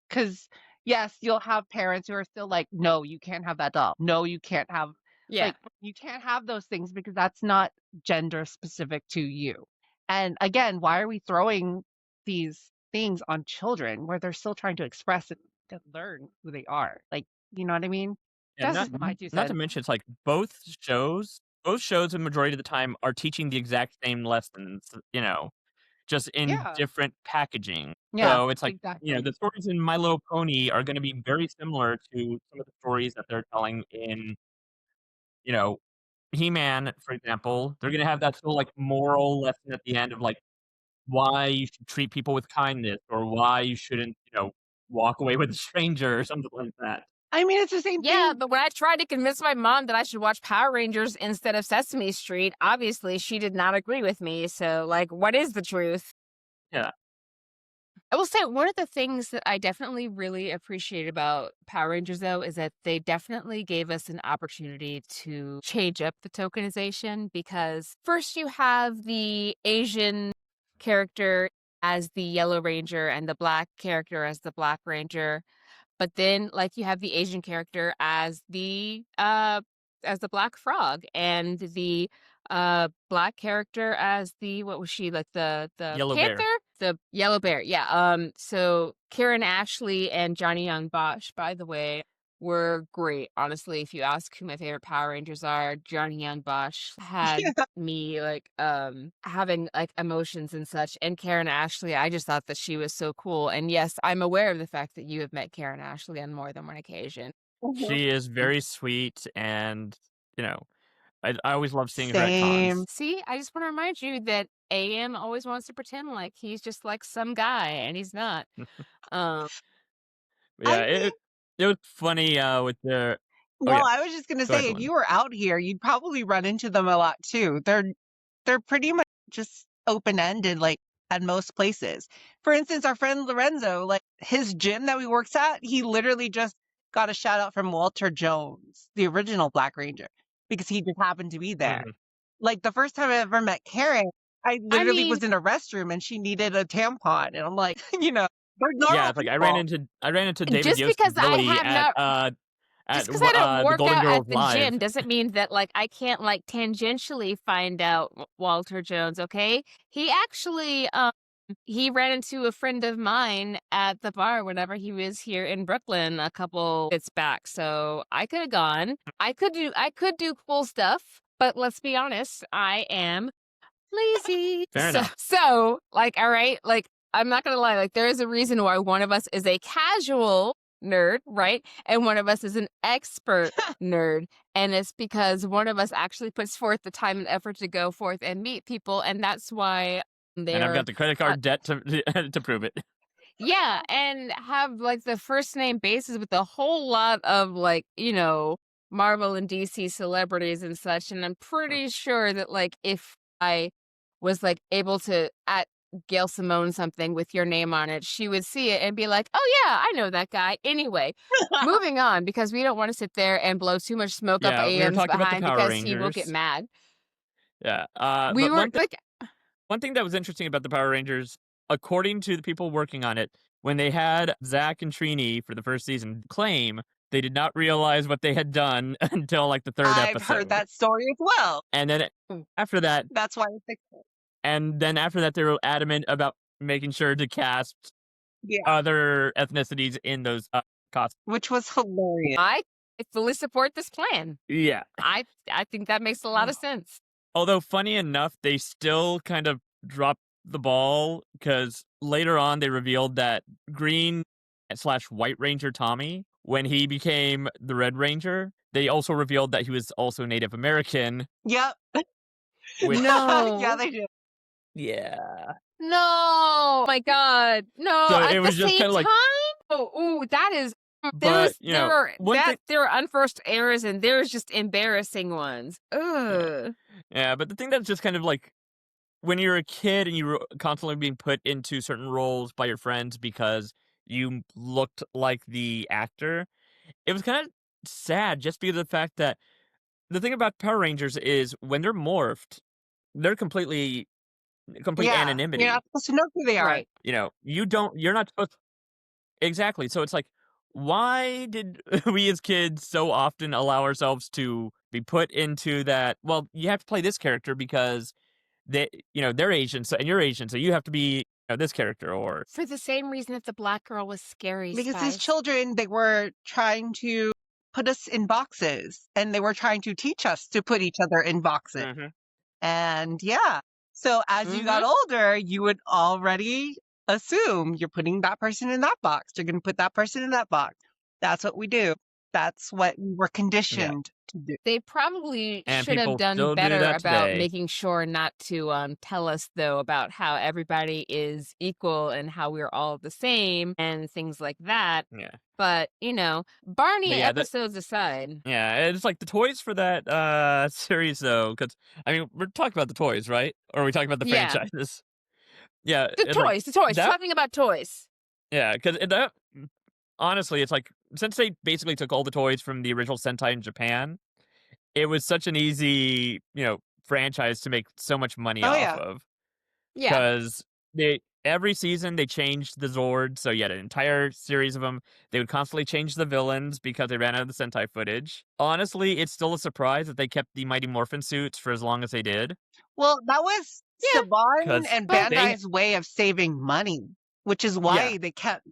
Speaker 3: Because, yes, you'll have parents who are still like, no, you can't have that doll. No, you can't have,
Speaker 1: Yeah.
Speaker 3: like, you can't have those things because that's not gender specific to you. And again, why are we throwing these things on children where they're still trying to express and to learn who they are? Like, you know what I mean?
Speaker 2: And
Speaker 3: That's just my two
Speaker 2: not to
Speaker 3: cents.
Speaker 2: mention, it's like both shows, the majority of the time, are teaching the exact same lessons, just in
Speaker 3: Yeah.
Speaker 2: different packaging.
Speaker 3: Yeah,
Speaker 2: So it's like,
Speaker 3: exactly.
Speaker 2: the stories in My Little Pony are gonna be very similar to some of the stories that they're telling in, you know, He-Man, for example. They're gonna have that whole, like, moral lesson at the end of, like, why you should treat people with kindness or why you shouldn't, walk away with a stranger or something like that.
Speaker 3: I mean, it's the same
Speaker 1: Yeah,
Speaker 3: thing.
Speaker 1: but when I tried to convince my mom that I should watch Power Rangers instead of Sesame Street, obviously she did not agree with me. So, like, what is the truth?
Speaker 2: Yeah.
Speaker 1: I will say one of the things that I definitely really appreciate about Power Rangers, though, is that they definitely gave us an opportunity to change up the tokenization because first you have the Asian character as the Yellow Ranger and the Black character as the Black Ranger. But then, like, you have the Asian character as the Black Frog and the Black character as the what was she, like, the
Speaker 2: Yellow
Speaker 1: Panther?
Speaker 2: Bear.
Speaker 1: The Yellow Bear, yeah. So Karen Ashley and Johnny Young Bosch, by the way, were great. Honestly, if you ask who my favorite Power Rangers are, Johnny Young Bosch had
Speaker 3: Yeah.
Speaker 1: me like having like emotions and such. And Karen Ashley, I just thought that she was so cool. And yes, I'm aware of the fact that you have met Karen Ashley on more than one occasion.
Speaker 3: Mhm.
Speaker 2: She is very sweet and, you know, I always love seeing her at
Speaker 3: Same.
Speaker 2: cons.
Speaker 1: See, I just want to remind you that AM always wants to pretend like he's just like some guy, and he's not. Um,
Speaker 3: I
Speaker 2: Yeah,
Speaker 3: mean,
Speaker 2: it was funny, with the oh,
Speaker 3: no,
Speaker 2: yeah.
Speaker 3: I was just gonna
Speaker 2: Go ahead,
Speaker 3: say if
Speaker 2: Belinda.
Speaker 3: you were out here, you'd probably run into them a lot too. They're pretty much just open-ended, like at most places. For instance, our friend Lorenzo, like his gym that we works at, he literally just got a shout out from Walter Jones, the original Black Ranger, because he just happened to be there.
Speaker 2: Mhm.
Speaker 3: Like the first time I ever met Karen, I
Speaker 1: I
Speaker 3: literally
Speaker 1: mean,
Speaker 3: was in a restroom and she needed a tampon. And I'm like, they're
Speaker 2: Yeah,
Speaker 3: normal
Speaker 2: it's like
Speaker 3: people.
Speaker 2: I ran into David,
Speaker 1: just
Speaker 2: Yost, and
Speaker 1: because I
Speaker 2: Billy
Speaker 1: have not just because I don't
Speaker 2: the
Speaker 1: work
Speaker 2: Golden
Speaker 1: out at
Speaker 2: Girls
Speaker 1: the
Speaker 2: Live.
Speaker 1: gym doesn't mean that, like, I can't, like, tangentially find out Walter Jones, okay? He actually, he ran into a friend of mine at the bar whenever he was here in Brooklyn a couple bits back, so I could have gone. I could do cool stuff, but let's be honest, I am lazy.
Speaker 2: Fair enough.
Speaker 1: So, like, all right, like, I'm not gonna lie, like, there is a reason why one of us is a casual nerd, right? And one of us is an expert nerd. And it's because one of us actually puts forth the time and effort to go forth and meet people. And that's why
Speaker 2: And I've
Speaker 1: they're
Speaker 2: got the credit
Speaker 1: uh,
Speaker 2: card debt to to prove it.
Speaker 1: yeah, and have like the first name basis with a whole lot of like, Marvel and DC celebrities and such. And I'm pretty sure that like if I was like able to at Gail Simone something with your name on it, she would see it and be like, oh yeah, I know that guy. Anyway, moving on because we don't want to sit there and blow too much smoke up
Speaker 2: Yeah, we were
Speaker 1: AM's
Speaker 2: talking about the
Speaker 1: behind
Speaker 2: Power
Speaker 1: because he will get
Speaker 2: Rangers.
Speaker 1: mad.
Speaker 2: Yeah,
Speaker 1: We
Speaker 2: but
Speaker 1: were like,
Speaker 2: one thing that was interesting about the Power Rangers, according to the people working on it, when they had Zach and Trini for the first season claim, they did not realize what they had done until, like, the 3rd
Speaker 3: I've heard
Speaker 2: episode.
Speaker 3: that story as well.
Speaker 2: And then after that
Speaker 3: That's why I fixed it.
Speaker 2: they were adamant about making sure to cast
Speaker 3: Yeah.
Speaker 2: other ethnicities in those, costume.
Speaker 3: which was hilarious.
Speaker 1: I fully support this plan.
Speaker 2: Yeah.
Speaker 1: I think that makes a lot of sense.
Speaker 2: Although, funny enough, they still kind of dropped the ball because later on they revealed that Green slash White Ranger Tommy, when he became the Red Ranger, they also revealed that he was also Native American,
Speaker 3: Yep.
Speaker 2: which,
Speaker 3: Yeah,
Speaker 1: No.
Speaker 3: they did.
Speaker 2: yeah.
Speaker 1: No. Oh my God. No.
Speaker 2: So
Speaker 1: At
Speaker 2: it
Speaker 1: the
Speaker 2: was just
Speaker 1: same
Speaker 2: kind of like,
Speaker 1: time? Oh, ooh, that is.
Speaker 2: but, you know,
Speaker 1: There are unforced errors and there's just embarrassing ones.
Speaker 2: yeah.
Speaker 1: Ugh.
Speaker 2: Yeah, but the thing that's just kind of like, when you're a kid and you were constantly being put into certain roles by your friends because you looked like the actor, it was kind of sad just because of the fact that the thing about Power Rangers is when they're morphed, they're complete
Speaker 3: Yeah, you're
Speaker 2: anonymity.
Speaker 3: not supposed to know who they are.
Speaker 1: Right.
Speaker 2: You're not supposed exactly. So it's like, why did we as kids so often allow ourselves to be put into that? Well, you have to play this character because they're Asian, so and you're Asian, so you have to be this character, or
Speaker 1: For the same reason that the black girl was scary,
Speaker 3: Because these
Speaker 1: Spice.
Speaker 3: children, they were trying to put us in boxes and they were trying to teach us to put each other in boxes.
Speaker 2: Mhm.
Speaker 3: And yeah, so as you got older, you would already assume you're putting that person in that box. You're going to put that person in that box. That's what we do. That's what we were
Speaker 2: Yeah,
Speaker 3: conditioned to do.
Speaker 1: They probably
Speaker 2: and
Speaker 1: should have
Speaker 2: people
Speaker 1: done
Speaker 2: still do
Speaker 1: better
Speaker 2: that
Speaker 1: about
Speaker 2: today.
Speaker 1: making sure not to tell us, though, about how everybody is equal and how we're all the same and things like that.
Speaker 2: Yeah,
Speaker 1: But,
Speaker 2: but
Speaker 1: Barney
Speaker 2: yeah,
Speaker 1: episodes aside.
Speaker 2: it's like the toys for that series though, because I mean we're talking about the toys, right? Or are we talking about the
Speaker 1: Yeah.
Speaker 2: franchises? Yeah,
Speaker 1: The
Speaker 2: it's like
Speaker 1: toys.
Speaker 2: that.
Speaker 1: Talking about toys.
Speaker 2: Yeah, because that honestly, it's like since they basically took all the toys from the original Sentai in Japan, it was such an easy franchise to make so much money
Speaker 3: Oh,
Speaker 2: off
Speaker 3: yeah.
Speaker 2: of.
Speaker 1: Yeah.
Speaker 2: Because every season they changed the Zords, so you had an entire series of them. They would constantly change the villains because they ran out of the Sentai footage. Honestly, it's still a surprise that they kept the Mighty Morphin suits for as long as they did.
Speaker 3: Well, that was
Speaker 1: Yeah.
Speaker 3: Saban
Speaker 2: Because
Speaker 3: and
Speaker 1: But
Speaker 3: Bandai's way of saving money, which is
Speaker 2: yeah.
Speaker 3: why they kept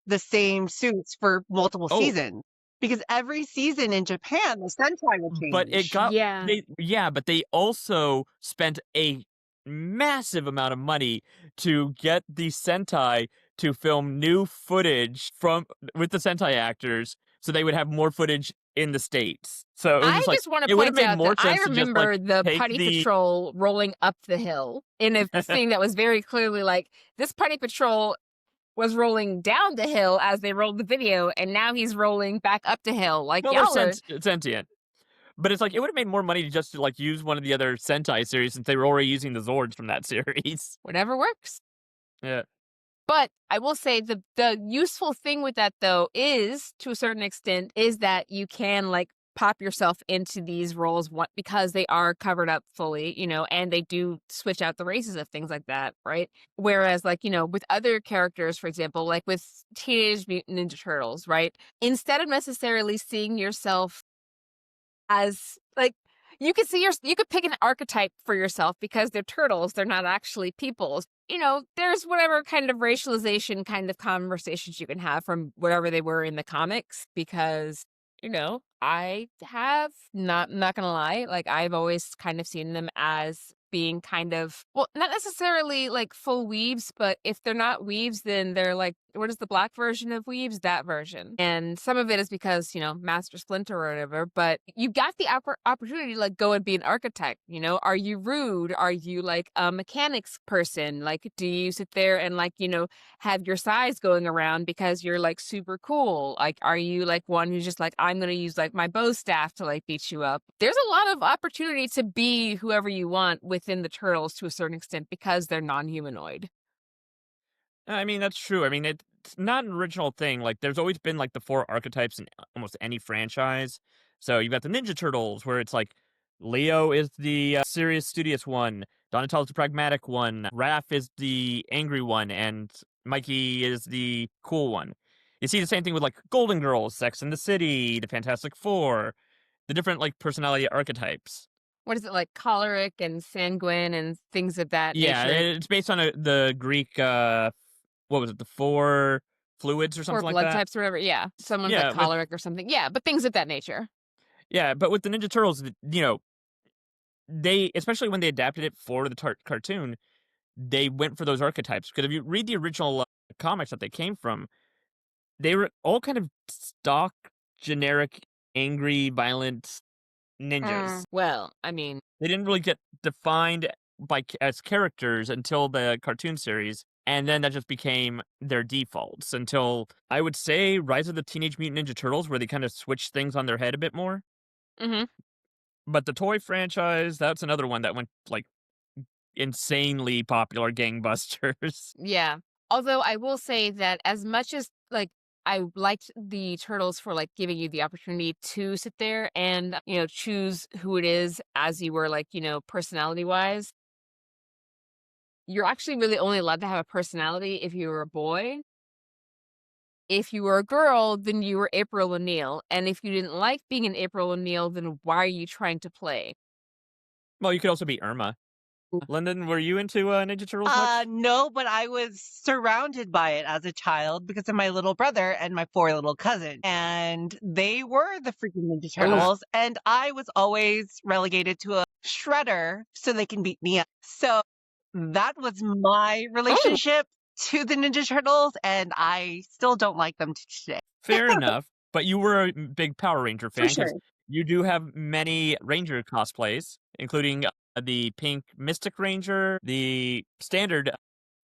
Speaker 3: the same suits for multiple
Speaker 2: Oh,
Speaker 3: seasons. Because every season in Japan, the Sentai would
Speaker 2: but it
Speaker 3: change.
Speaker 2: got
Speaker 1: yeah.
Speaker 2: but they also spent a massive amount of money to get the Sentai to film new footage from with the Sentai actors so they would have more footage in the States. So it was
Speaker 1: I
Speaker 2: just like
Speaker 1: just want to
Speaker 2: it would have
Speaker 1: point
Speaker 2: made
Speaker 1: out that
Speaker 2: more
Speaker 1: I
Speaker 2: sense to just like
Speaker 1: remember the
Speaker 2: take
Speaker 1: Putty
Speaker 2: the
Speaker 1: Patrol rolling up the hill in a thing that was very clearly like this Putty Patrol was rolling down the hill as they rolled the video, and now he's rolling back up the hill. Like,
Speaker 2: well, they're
Speaker 1: y'all are
Speaker 2: sentient. But it's like it would have made more money just to like use one of the other Sentai series since they were already using the Zords from that series.
Speaker 1: whatever works.
Speaker 2: Yeah.
Speaker 1: But I will say the useful thing with that though is, to a certain extent, is that you can like pop yourself into these roles because they are covered up fully, and they do switch out the races of things like that, right? Whereas like, with other characters, for example, like with Teenage Mutant Ninja Turtles, right? Instead of necessarily seeing yourself as like you could pick an archetype for yourself because they're turtles, they're not actually people. There's whatever kind of racialization kind of conversations you can have from whatever they were in the comics because I have not gonna lie, like I've always kind of seen them as being kind of, well, not necessarily like full weaves, but if they're not weaves, then they're like, what is the black version of weaves? That version. And some of it is because, Master Splinter or whatever, but you got the opportunity to like go and be an architect, are you rude? Are you like a mechanics person? Like, do you sit there and like, have your size going around because you're like super cool? Like, are you like one who's just like, I'm going to use like my bow staff to like beat you up? There's a lot of opportunity to be whoever you want within the turtles to a certain extent because they're non-humanoid.
Speaker 2: I mean, that's true. I mean, it's not an original thing. Like, there's always been like the four archetypes in almost any franchise. So you've got the Ninja Turtles, where it's like Leo is the serious, studious one, Donatello's the pragmatic one, Raph is the angry one, and Mikey is the cool one. You see the same thing with like Golden Girls, Sex and the City, the Fantastic Four, the different like personality archetypes.
Speaker 1: What is it, like choleric and sanguine and things of that
Speaker 2: Yeah,
Speaker 1: nature?
Speaker 2: it's based on the Greek. What was it? The four fluids or
Speaker 1: Or
Speaker 2: something like
Speaker 1: blood
Speaker 2: that.
Speaker 1: types or whatever. Yeah. Someone's like
Speaker 2: Yeah, with
Speaker 1: choleric or something. Yeah, but things of that nature.
Speaker 2: but with the Ninja Turtles, they, especially when they adapted it for the cartoon, they went for those archetypes. Because if you read the original comics that they came from, they were all kind of stock, generic, angry, violent ninjas.
Speaker 1: Well, I mean,
Speaker 2: They didn't really get defined as characters until the cartoon series, and then that just became their defaults until, I would say, Rise of the Teenage Mutant Ninja Turtles, where they kind of switched things on their head a bit more.
Speaker 1: mhm.
Speaker 2: But the toy franchise, that's another one that went like insanely popular, gangbusters.
Speaker 1: Yeah. Although I will say that as much as like I liked the turtles for like giving you the opportunity to sit there and, choose who it is as you were like, personality wise, you're actually really only allowed to have a personality if you were a boy. If you were a girl, then you were April O'Neil. And if you didn't like being an April O'Neil, then why are you trying to play?
Speaker 2: Well, you could also be Irma. London, were you into Ninja Turtles much?
Speaker 3: No, but I was surrounded by it as a child because of my little brother and my 4 little cousins. And they were the freaking Ninja Turtles. And I was always relegated to a shredder so they can beat me up. So that was my relationship to the Ninja Turtles. And I still don't like them to today.
Speaker 2: Fair enough. But you were a big Power Ranger fan
Speaker 3: sure.
Speaker 2: because you do have many Ranger cosplays, including the pink Mystic Ranger, the standard,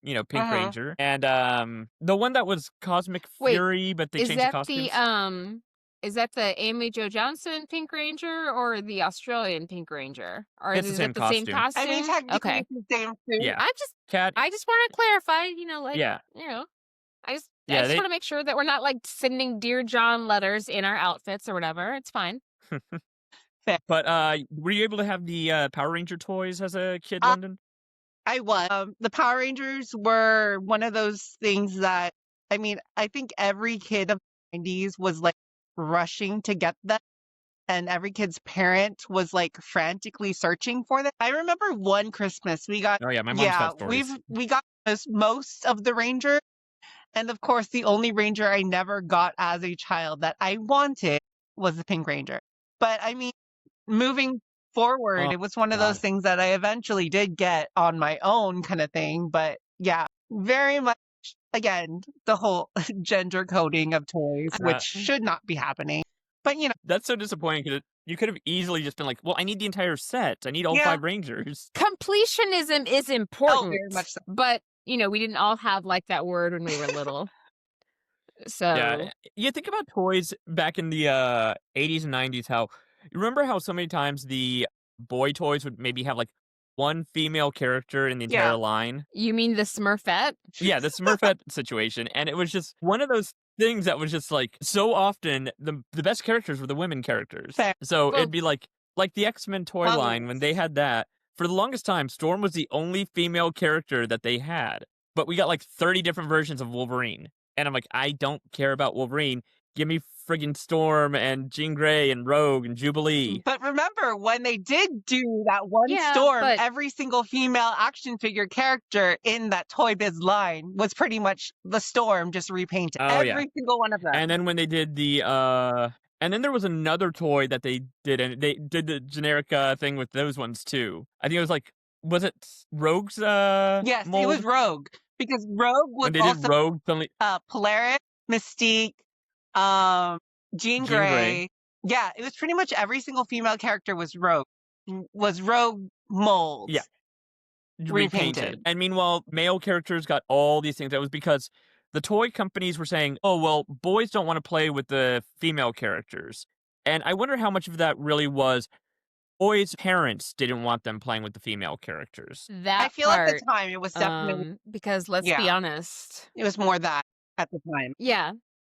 Speaker 2: pink Ranger, and the one that was Cosmic
Speaker 1: Wait,
Speaker 2: Fury, but they
Speaker 1: Is
Speaker 2: changed the
Speaker 1: that
Speaker 2: costumes.
Speaker 1: is that the Amy Jo Johnson Pink Ranger or the Australian Pink Ranger? Or
Speaker 2: It's the
Speaker 1: is
Speaker 2: same
Speaker 1: it the same
Speaker 2: costume.
Speaker 3: I mean,
Speaker 1: costume?
Speaker 3: technically,
Speaker 1: Okay.
Speaker 3: it's the same suit.
Speaker 2: Yeah,
Speaker 1: I just want to clarify,
Speaker 2: yeah,
Speaker 1: I just
Speaker 2: yeah.
Speaker 1: want to make sure that we're not like sending Dear John letters in our outfits or whatever. It's fine.
Speaker 2: But were you able to have the Power Ranger toys as a kid,
Speaker 3: Uh,
Speaker 2: London?
Speaker 3: I was. The Power Rangers were one of those things that, I mean, I think every kid of the 90s was like rushing to get them. And every kid's parent was like frantically searching for them. I remember one Christmas we got,
Speaker 2: Oh yeah, my mom's got stories.
Speaker 3: we got most of the Rangers. And of course, the only Ranger I never got as a child that I wanted was the Pink Ranger. But I mean, moving forward,
Speaker 2: Oh
Speaker 3: it was one of those
Speaker 2: God.
Speaker 3: things that I eventually did get on my own kind of thing. But yeah, very much, again, the whole gender coding of toys, which should not be happening. But,
Speaker 2: That's so disappointing because you could have easily just been like, well, I need the entire set. I need all
Speaker 3: Yeah.
Speaker 2: 5 Rangers.
Speaker 1: Completionism is important.
Speaker 3: very much so.
Speaker 1: But, we didn't all have like that word when we were little. So
Speaker 2: Yeah, you think about toys back in the 80s and 90s, how you remember how so many times the boy toys would maybe have like one female character in the entire
Speaker 3: Yeah.
Speaker 2: line?
Speaker 1: You mean the Smurfette?
Speaker 2: Yeah, the Smurfette situation. And it was just one of those things that was just like so often the best characters were the women characters.
Speaker 3: Fair.
Speaker 2: So
Speaker 1: Well-
Speaker 2: it'd be like the X-Men toy
Speaker 3: Well,
Speaker 2: line when they had that. For the longest time, Storm was the only female character that they had. But we got like 30 different versions of Wolverine. And I'm like, I don't care about Wolverine. Give me friggin' Storm and Jean Grey and Rogue and Jubilee.
Speaker 3: But remember, when they did do that one
Speaker 1: Yeah,
Speaker 3: Storm,
Speaker 1: but-
Speaker 3: every single female action figure character in that Toy Biz line was pretty much the Storm just repainted.
Speaker 2: Oh,
Speaker 3: every
Speaker 2: yeah.
Speaker 3: single one of them.
Speaker 2: And then when they did the and then there was another toy that they did, and they did the generic thing with those ones too. I think it was like, was it Rogue's
Speaker 3: yes,
Speaker 2: mold?
Speaker 3: it was Rogue. Because Rogue was
Speaker 2: When they
Speaker 3: also
Speaker 2: did Rogue, suddenly
Speaker 3: Polaris, Mystique, Jean Grey. Yeah, it was pretty much every single female character was Rogue molds.
Speaker 2: Yeah.
Speaker 3: Repainted.
Speaker 2: And meanwhile, male characters got all these things. That was because the toy companies were saying, oh, well, boys don't want to play with the female characters. And I wonder how much of that really was boys' parents didn't want them playing with the female characters.
Speaker 1: That
Speaker 3: I feel
Speaker 1: part,
Speaker 3: at the time it was definitely
Speaker 1: because let's be
Speaker 3: Yeah.
Speaker 1: honest.
Speaker 3: it was more that at the time.
Speaker 1: Yeah.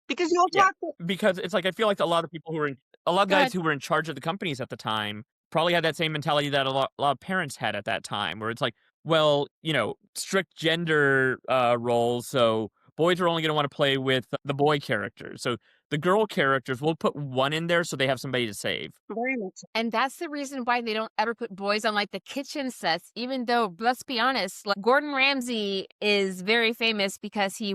Speaker 3: Because you also
Speaker 2: Yeah.
Speaker 3: have to
Speaker 2: Because it's like, I feel like a lot of people who were a lot of
Speaker 1: Go
Speaker 2: guys
Speaker 1: ahead.
Speaker 2: who were in charge of the companies at the time probably had that same mentality that a lot of parents had at that time, where it's like, well, strict gender roles, so boys are only going to want to play with the boy characters. So the girl characters, we'll put one in there so they have somebody to save.
Speaker 3: very much
Speaker 1: And that's the reason why they don't ever put boys on like the kitchen sets, even though, let's be honest, like Gordon Ramsay is very famous because he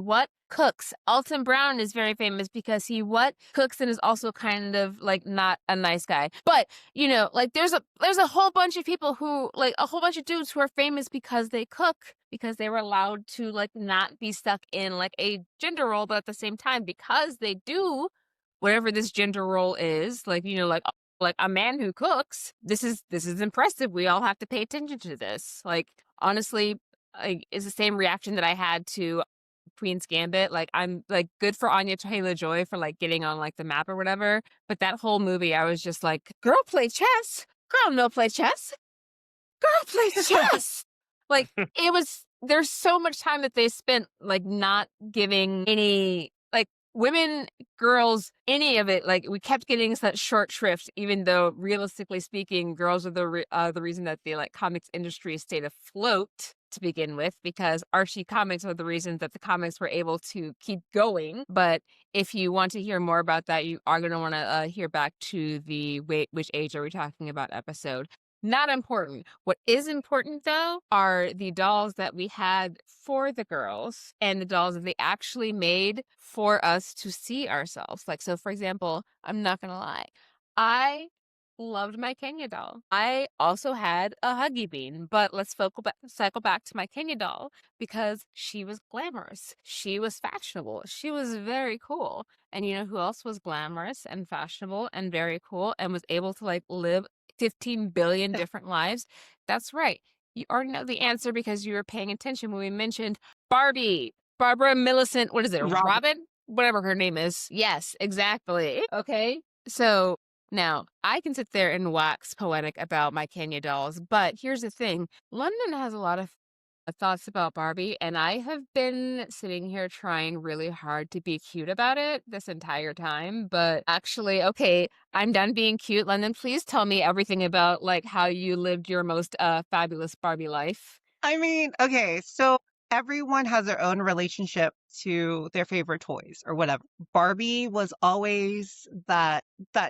Speaker 1: cooks. Alton Brown is very famous because he what cooks and is also kind of like not a nice guy. But you know, like there's a whole bunch of people who like a whole bunch of dudes who are famous because they cook, because they were allowed to like not be stuck in like a gender role, but at the same time because they do whatever this gender role is, like you know, like a man who cooks. This is impressive. We all have to pay attention to this. Like honestly, it's the same reaction that I had to Queen's Gambit. Like I'm like good for Anya Taylor-Joy for like getting on like the map or whatever. But that whole movie, I was just like, girl play chess. Girl no play chess. Girl play chess. Like it was. There's so much time that they spent like not giving any like women, girls, any of it. Like we kept getting such short shrift, even though realistically speaking, girls are the reason that the like comics industry stayed afloat to begin with, because Archie comics are the reason that the comics were able to keep going. But if you want to hear more about that, you are going to want to hear back to the Wait, Which Age Are We Talking About episode. Not important. What is important, though, are the dolls that we had for the girls and the dolls that they actually made for us to see ourselves. Like, so for example, I'm not going to lie. I loved my Kenya doll. I also had a Huggy Bean, but let's cycle back to my Kenya doll because she was glamorous. She was fashionable. She was very cool. And you know who else was glamorous and fashionable and very cool and was able to like live 15 billion different lives? That's right. You already know the answer because you were paying attention when we mentioned Barbie. Barbara Millicent, what is it? Robin? Whatever her name is. Yes, exactly. Okay. So now, I can sit there and wax poetic about my Kenya dolls, but here's the thing. London has a lot of thoughts about Barbie, and I have been sitting here trying really hard to be cute about it this entire time. But actually, okay, I'm done being cute. London, please tell me everything about like how you lived your most fabulous Barbie life.
Speaker 3: I mean, okay, so everyone has their own relationship to their favorite toys or whatever. Barbie was always that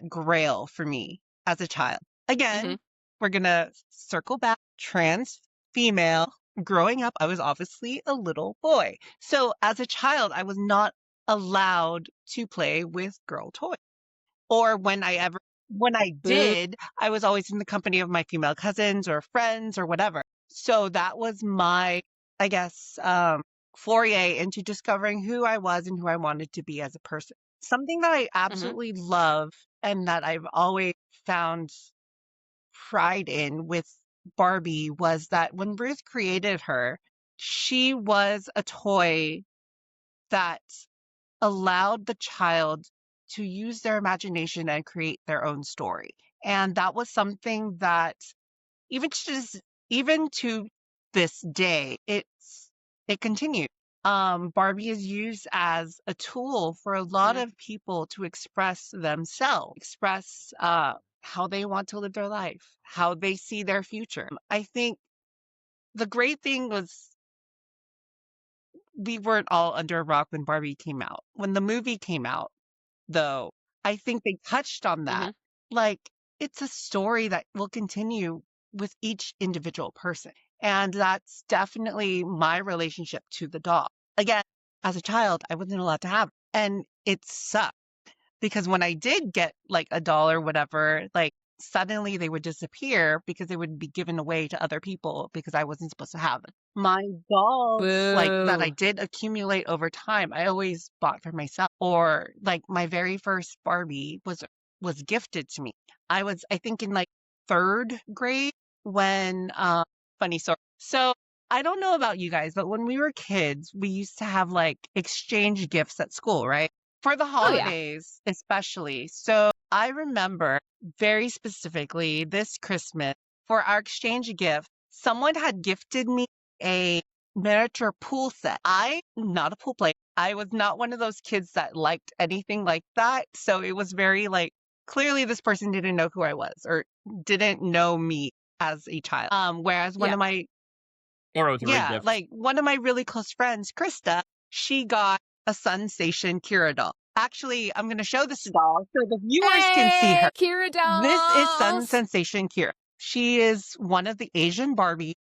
Speaker 3: grail for me as a child. Again, we're gonna circle back. Trans female. Growing up, I was obviously a little boy. So as a child, I was not allowed to play with girl toys. Or when I did, I was always in the company of my female cousins or friends or whatever. So that was my, I guess, foray into discovering who I was and who I wanted to be as a person. Something that I absolutely love and that I've always found pride in with Barbie was that when Ruth created her, she was a toy that allowed the child to use their imagination and create their own story. And that was something that even to this day, it continues. Barbie is used as a tool for a lot of people to express themselves, express how they want to live their life, how they see their future. I think the great thing was we weren't all under a rock when Barbie came out. When the movie came out, though, I think they touched on that. Like, it's a story that will continue with each individual person. And that's definitely my relationship to the doll. Again, as a child, I wasn't allowed to have it. And it sucked because when I did get like a doll or whatever, like suddenly they would disappear because they would be given away to other people because I wasn't supposed to have them. My dolls, like that I did accumulate over time, I always bought for myself. Or like my very first Barbie was gifted to me. I think in like third grade when funny story. So I don't know about you guys, but when we were kids, we used to have like exchange gifts at school, right? For the holidays, especially. So I remember very specifically this Christmas for our exchange gift, someone had gifted me a miniature pool set. I'm not a pool player. I was not one of those kids that liked anything like that. So it was very like, clearly this person didn't know who I was or didn't know me as a child. Whereas one of my
Speaker 2: Or it was a great gift.
Speaker 3: like one of my really close friends, Krista, she got a Sun Station Kira doll. Actually, I'm going to show this doll so the viewers can see her.
Speaker 1: Kira dolls.
Speaker 3: This is Sun Sensation Kira. She is one of the Asian Barbie,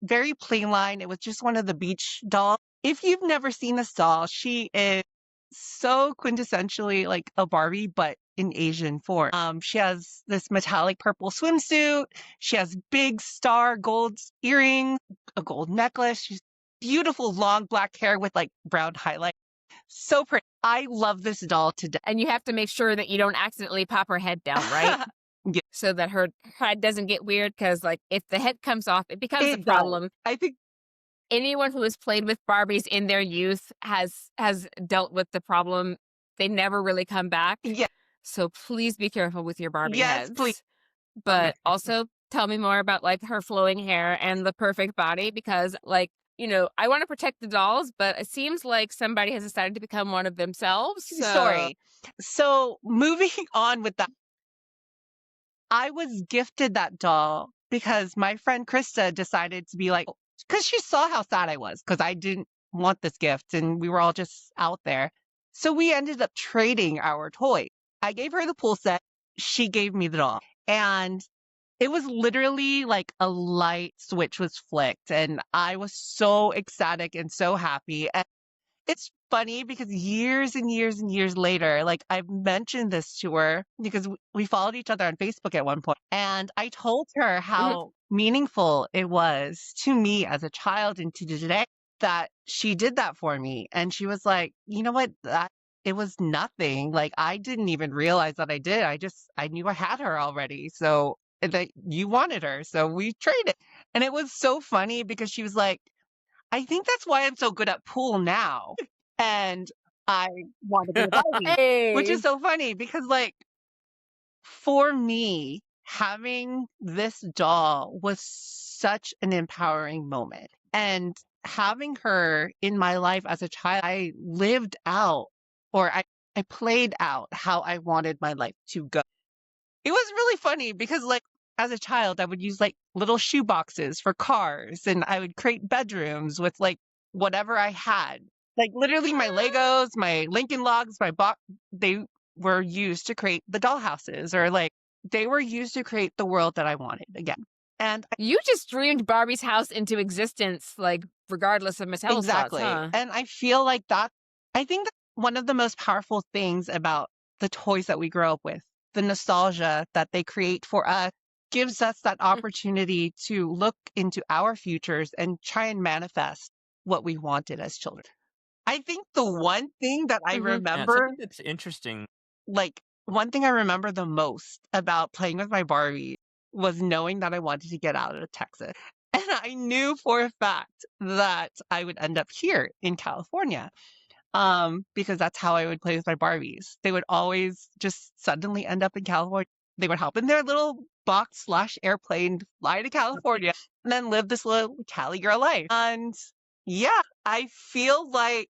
Speaker 3: very plain line. It was just one of the beach dolls. If you've never seen this doll, she is so quintessentially like a Barbie, but in Asian form. She has this metallic purple swimsuit. She has big star gold earrings, a gold necklace. She's beautiful long black hair with like brown highlight. So pretty. I love this doll to death.
Speaker 1: And you have to make sure that you don't accidentally pop her head down, right?
Speaker 3: Yeah,
Speaker 1: So that her head doesn't get weird, because, like, if the head comes off, it becomes a
Speaker 3: it does.
Speaker 1: problem.
Speaker 3: I think
Speaker 1: Anyone who has played with Barbies in their youth has dealt with the problem. They never really come back.
Speaker 3: yeah,
Speaker 1: So please be careful with your Barbie
Speaker 3: yes, please.
Speaker 1: heads. But also tell me more about, like, her flowing hair and the perfect body, because, like, I want to protect the dolls, but it seems like somebody has decided to become one of themselves. So
Speaker 3: Story. So moving on with that, I was gifted that doll because my friend Krista decided to be like, because she saw how sad I was because I didn't want this gift and we were all just out there. So we ended up trading our toy. I gave her the pool set. She gave me the doll. And it was literally like a light switch was flicked. And I was so ecstatic and so happy. And it's funny because years and years and years later, like I've mentioned this to her because we followed each other on Facebook at one point, and I told her
Speaker 1: mhm.
Speaker 3: how meaningful it was to me as a child and to today that she did that for me. And she was like, you know what? It was nothing. Like I didn't even realize that I did. I knew I had her already. So that you wanted her. So we traded. And it was so funny because she was like, I think that's why I'm so good at pool now. And I want to be a Barbie, which
Speaker 1: Hey.
Speaker 3: is so funny because, like, for me, having this doll was such an empowering moment. And having her in my life as a child, I lived out or I played out how I wanted my life to go. It was really funny because, like, as a child, I would use like little shoe boxes for cars and I would create bedrooms with like whatever I had. Like, literally, my Legos, my Lincoln Logs, my box, they were used to create the doll houses or like they were used to create the world that I wanted again. And
Speaker 1: You just dreamed Barbie's house into existence, like, regardless of Mattel's thoughts,
Speaker 3: exactly.
Speaker 1: huh?
Speaker 3: And I feel like I think that one of the most powerful things about the toys that we grow up with, the nostalgia that they create for us, gives us that
Speaker 1: Mm,
Speaker 3: opportunity to look into our futures and try and manifest what we wanted as children. I think the one thing that I
Speaker 1: mhm.
Speaker 2: Yeah,
Speaker 3: remember,
Speaker 2: something that's interesting.
Speaker 3: like, one thing I remember the most about playing with my Barbie was knowing that I wanted to get out of Texas. And I knew for a fact that I would end up here in California. Because that's how I would play with my Barbies. They would always just suddenly end up in California. They would hop in their little box slash airplane, fly to California, and then live this little Cali girl life. And yeah, I feel like,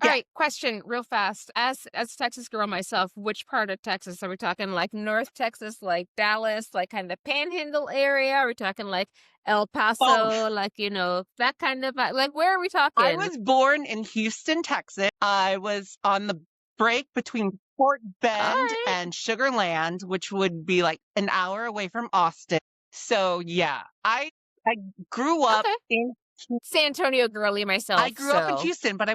Speaker 1: All
Speaker 3: yeah,
Speaker 1: right, question real fast. As a Texas girl myself, which part of Texas are we talking? Like North Texas, like Dallas, like kind of Panhandle area? Are we talking like El
Speaker 3: oh,
Speaker 1: Paso, like, that kind of like, where are we
Speaker 3: I
Speaker 1: talking?
Speaker 3: was born in Houston, Texas. I was on the break between Fort
Speaker 1: All
Speaker 3: Bend
Speaker 1: right.
Speaker 3: and Sugar Land, which would be like an hour away from Austin. So yeah, I grew up
Speaker 1: Okay.
Speaker 3: in
Speaker 1: San Antonio girly
Speaker 3: I
Speaker 1: myself,
Speaker 3: grew up in
Speaker 1: so
Speaker 3: Houston, but I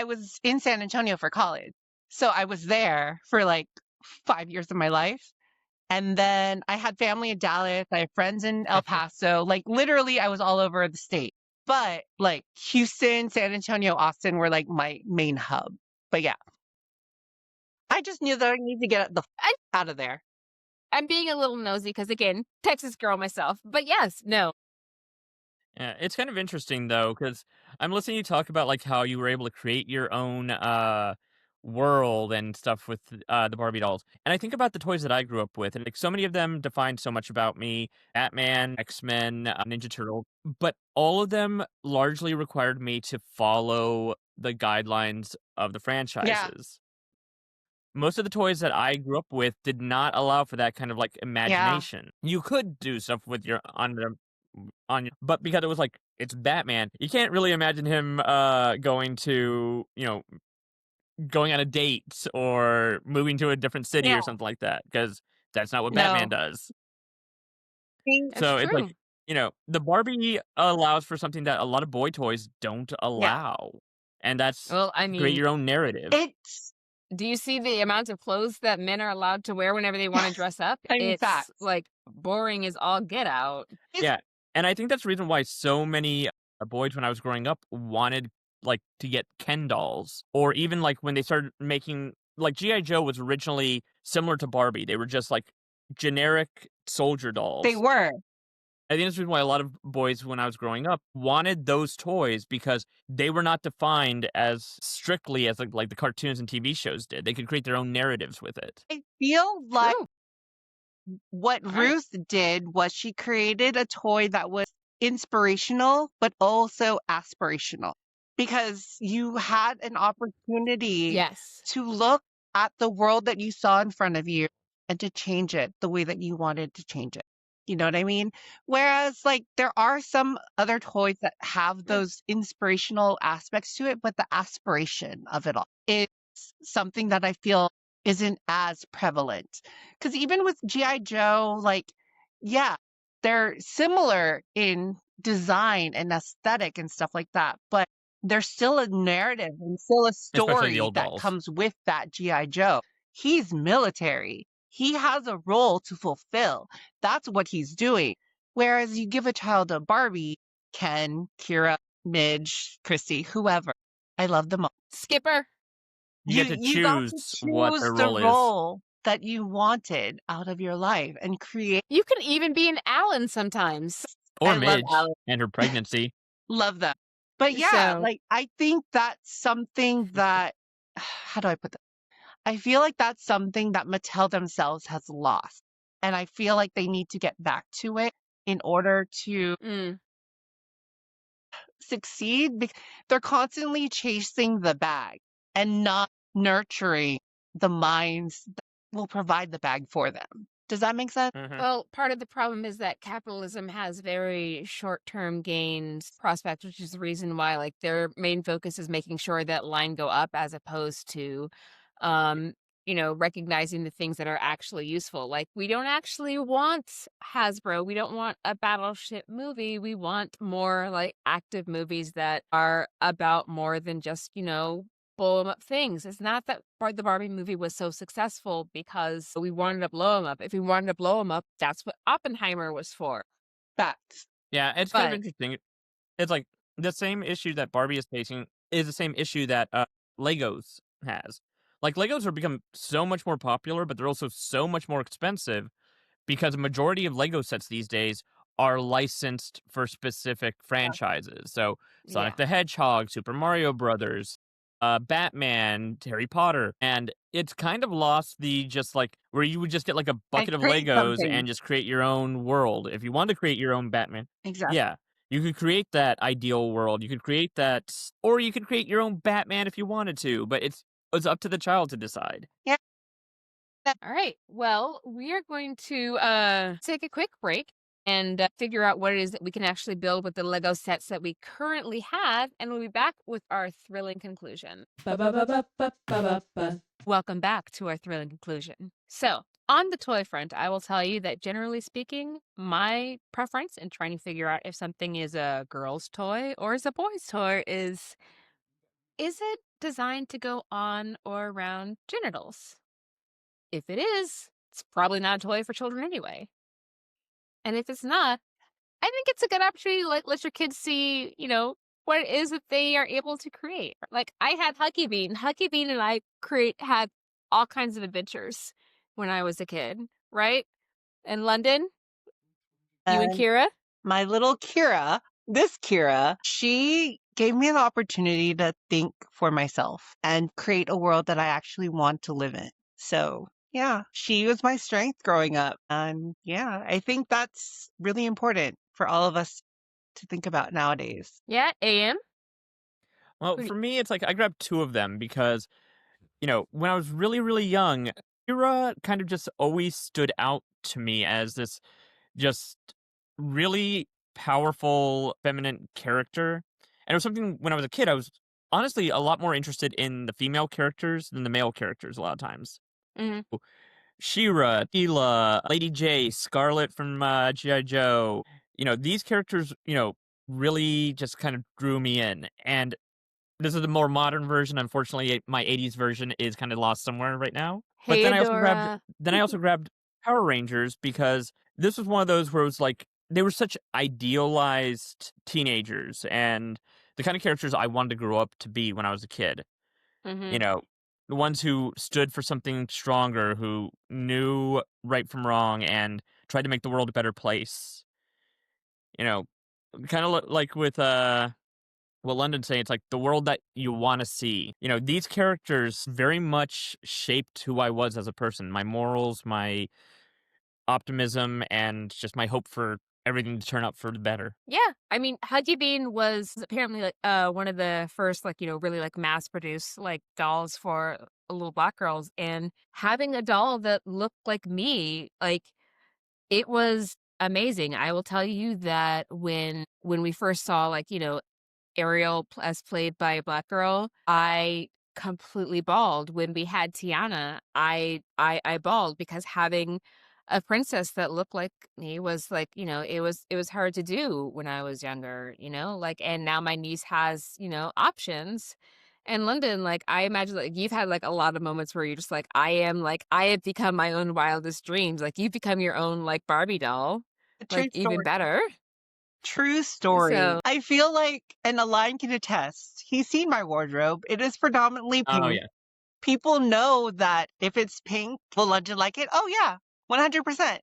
Speaker 3: was in San Antonio for college. So I was there for like 5 years of my life. And then I had family in Dallas. I have friends in El Paso. Like literally I was all over the state. But like Houston, San Antonio, Austin were like my main hub. But yeah, I just knew that I need to get
Speaker 1: I,
Speaker 3: out of there.
Speaker 1: I'm being a little nosy because, again, Texas girl myself. But yes, no.
Speaker 2: Yeah, it's kind of interesting though, because I'm listening to you talk about like how you were able to create your own world and stuff with the Barbie dolls. And I think about the toys that I grew up with, and like so many of them defined so much about me: Batman, X-Men, Ninja Turtle. But all of them largely required me to follow the guidelines of the
Speaker 3: Yeah,
Speaker 2: franchises. Most of the toys that I grew up with did not allow for that kind of like
Speaker 3: yeah,
Speaker 2: imagination. You could do stuff with your on your, but because it was like it's Batman, you can't really imagine him going to, going on a date or moving to a different city
Speaker 3: yeah,
Speaker 2: or something like that because that's not what Batman
Speaker 3: no.
Speaker 2: does.
Speaker 1: That's
Speaker 2: So it's like
Speaker 1: true.
Speaker 2: The Barbie allows for something that a lot of boy toys don't
Speaker 3: Yeah.
Speaker 2: allow, and that's
Speaker 1: Well, I
Speaker 2: create
Speaker 1: mean,
Speaker 2: your own narrative.
Speaker 3: It's
Speaker 1: do you see the amount of clothes that men are allowed to wear whenever they want to dress up?
Speaker 3: I mean,
Speaker 1: It's
Speaker 3: facts.
Speaker 1: like boring as all get out.
Speaker 3: It's
Speaker 2: Yeah, and I think that's the reason why so many boys when I was growing up wanted like to get Ken dolls, or even like when they started making like GI Joe was originally similar to Barbie. They were just like generic soldier
Speaker 3: they
Speaker 2: dolls.
Speaker 3: were.
Speaker 2: I think that's the reason why a lot of boys when I was growing up wanted those toys because they were not defined as strictly as like the cartoons and TV shows did. They could create their own narratives with it.
Speaker 3: I feel like
Speaker 1: True.
Speaker 3: what
Speaker 1: All right.
Speaker 3: Ruth did was she created a toy that was inspirational, but also aspirational because you had an opportunity
Speaker 1: Yes.
Speaker 3: to look at the world that you saw in front of you and to change it the way that you wanted to change it. You know what I mean? Whereas, like, there are some other toys that have
Speaker 1: Mm.
Speaker 3: those inspirational aspects to it, but the aspiration of it all is something that I feel isn't as prevalent. Because even with G.I. Joe, like, yeah, they're similar in design and aesthetic and stuff like that, but there's still a narrative and still a
Speaker 2: Especially the
Speaker 3: story
Speaker 2: old
Speaker 3: that
Speaker 2: dolls.
Speaker 3: comes with that G.I. Joe. He's military. He has a role to fulfill. That's what he's doing. Whereas you give a child a Barbie, Ken, Kira, Midge, Christy, whoever. I love them all.
Speaker 1: Skipper.
Speaker 2: You
Speaker 3: You
Speaker 2: get to
Speaker 3: you got to
Speaker 2: choose what
Speaker 3: choose
Speaker 2: their
Speaker 3: the
Speaker 2: role is.
Speaker 3: role that you wanted out of your life and create.
Speaker 1: You can even be an Allen sometimes.
Speaker 2: Or
Speaker 3: I love
Speaker 2: Midge
Speaker 3: Alex.
Speaker 2: and her pregnancy.
Speaker 3: Love them. But yeah,
Speaker 1: So,
Speaker 3: like I think that's something that how do I put that? I feel like that's something that Mattel themselves has lost. And I feel like they need to get back to it in order to
Speaker 1: mm,
Speaker 3: succeed. They're constantly chasing the bag and not nurturing the minds that will provide the bag for them. Does that make sense?
Speaker 2: Mhm.
Speaker 1: well, part of the problem is that capitalism has very short-term gains prospects, which is the reason why like their main focus is making sure that line go up as opposed to um recognizing the things that are actually useful. Like we don't actually want Hasbro, we don't want a battleship movie. We want more like active movies that are about more than just, blow 'em up things. It's not that the Barbie movie was so successful because we wanted to blow 'em up. If we wanted to blow 'em up, that's what Oppenheimer was for.
Speaker 3: Facts.
Speaker 2: Yeah, it's kind of
Speaker 1: But
Speaker 2: interesting. It's like the same issue that Barbie is facing is the same issue that Legos has. Like Legos are become so much more popular, but they're also so much more expensive because a majority of Lego sets these days are licensed for specific franchises. So
Speaker 1: yeah.
Speaker 2: Sonic the Hedgehog, Super Mario Brothers, Batman, Harry Potter, and it's kind of lost the just like where you would just get like a
Speaker 3: And
Speaker 2: bucket of
Speaker 3: create
Speaker 2: Legos
Speaker 3: something.
Speaker 2: and just create your own world. If you want to create your own Batman,
Speaker 3: Exactly.
Speaker 2: yeah, you could create that ideal world. You could create that, or you could create your own Batman if you wanted to. But it's up to the child to decide.
Speaker 3: Yeah.
Speaker 1: All right. Well, we are going to take a quick break and figure out what it is that we can actually build with the Lego sets that we currently have, and we'll be back with our thrilling conclusion. Welcome back to our thrilling conclusion. So, on the toy front, I will tell you that generally speaking, my preference in trying to figure out if something is a girl's toy or is a boy's toy is it designed to go on or around genitals? If it is, it's probably not a toy for children anyway. And if it's not, I think it's a good opportunity to like let your kids see, what it is that they are able to create. Like I had Hucky Bean. Hucky Bean and I had all kinds of adventures when I was a kid, right? In London, you and
Speaker 3: And
Speaker 1: Kira.
Speaker 3: my little Kira, she gave me an opportunity to think for myself and create a world that I actually want to live in. So, yeah, she was my strength growing up. And yeah, I think that's really important for all of us to think about nowadays.
Speaker 1: Yeah, AM.
Speaker 2: Well, for me, it's like I grabbed two of them because when I was really, really young, Kira kind of just always stood out to me as this just really powerful feminine character. And it was something when I was a kid, I was honestly a lot more interested in the female characters than the male characters a lot of times.
Speaker 1: Mm-hmm.
Speaker 2: She-Ra, Tila, Lady J, Scarlet from G.I. Joe. these characters, really just kind of drew me in. And this is the more modern version. Unfortunately, my 80s version is kind of lost somewhere right now. But
Speaker 1: Hey, Adora.
Speaker 2: then I also grabbed Power Rangers because this was one of those where it was like they were such idealized teenagers and the kind of characters I wanted to grow up to be when I was a kid.
Speaker 1: Mm-hmm.
Speaker 2: You know, the ones who stood for something stronger, who knew right from wrong and tried to make the world a better place. You know, kind of like with what London's saying, it's like the world that you want to see. These characters very much shaped who I was as a person, my morals, my optimism, and just my hope for everything to turn out for the better.
Speaker 1: Yeah, I mean, Huggy Bean was apparently like one of the first like really like mass produced like dolls for little black girls, and having a doll that looked like me, like it was amazing. I will tell you that when we first saw like Ariel as played by a black girl, I completely bawled. When we had Tiana, I bawled because having a princess that looked like me was like, it was hard to do when I was younger, like, and now my niece has, options. And London, like, I imagine like you've had like a lot of moments where you're just like, I have become my own wildest dreams. Like you've become your own like Barbie doll,
Speaker 3: A true
Speaker 1: like even
Speaker 3: story.
Speaker 1: better.
Speaker 3: True story.
Speaker 1: So,
Speaker 3: I feel like, and Align can attest, he's seen my wardrobe. It is predominantly
Speaker 2: Oh
Speaker 3: pink.
Speaker 2: yeah.
Speaker 3: People know that if it's pink, will London like it? Oh, yeah, 100%.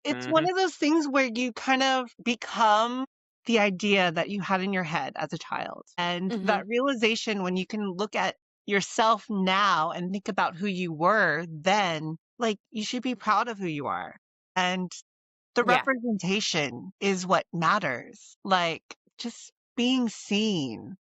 Speaker 3: It's one
Speaker 2: Hmm.
Speaker 3: of those things where you kind of become the idea that you had in your head as a child. And
Speaker 1: mhm.
Speaker 3: that realization when you can look at yourself now and think about who you were then, like you should be proud of who you are. And the
Speaker 1: Yeah.
Speaker 3: representation is what matters. Like just being seen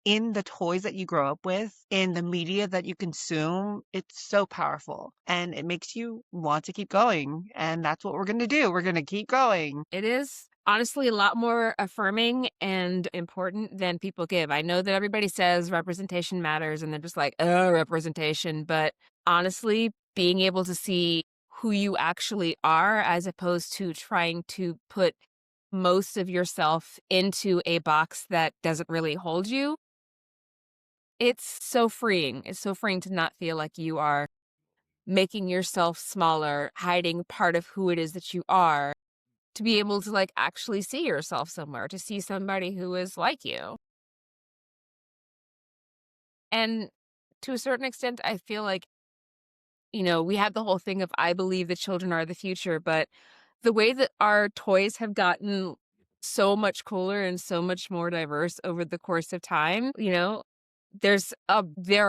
Speaker 3: in the toys that you grow up with, in the media that you consume, it's so powerful and it makes you want to keep going. And that's what we're going to do. We're going to keep going.
Speaker 1: It is honestly a lot more affirming and important than people give. I know that everybody says representation matters and they're just like, oh, representation. But honestly, being able to see who you actually are as opposed to trying to put most of yourself into a box that doesn't really hold you, it's so freeing. It's so freeing to not feel like you are making yourself smaller, hiding part of who it is that you are, to be able to like actually see yourself somewhere, to see somebody who is like you. And to a certain extent, I feel like, we have the whole thing of I believe the children are the future, but the way that our toys have gotten so much cooler and so much more diverse over the course of time, there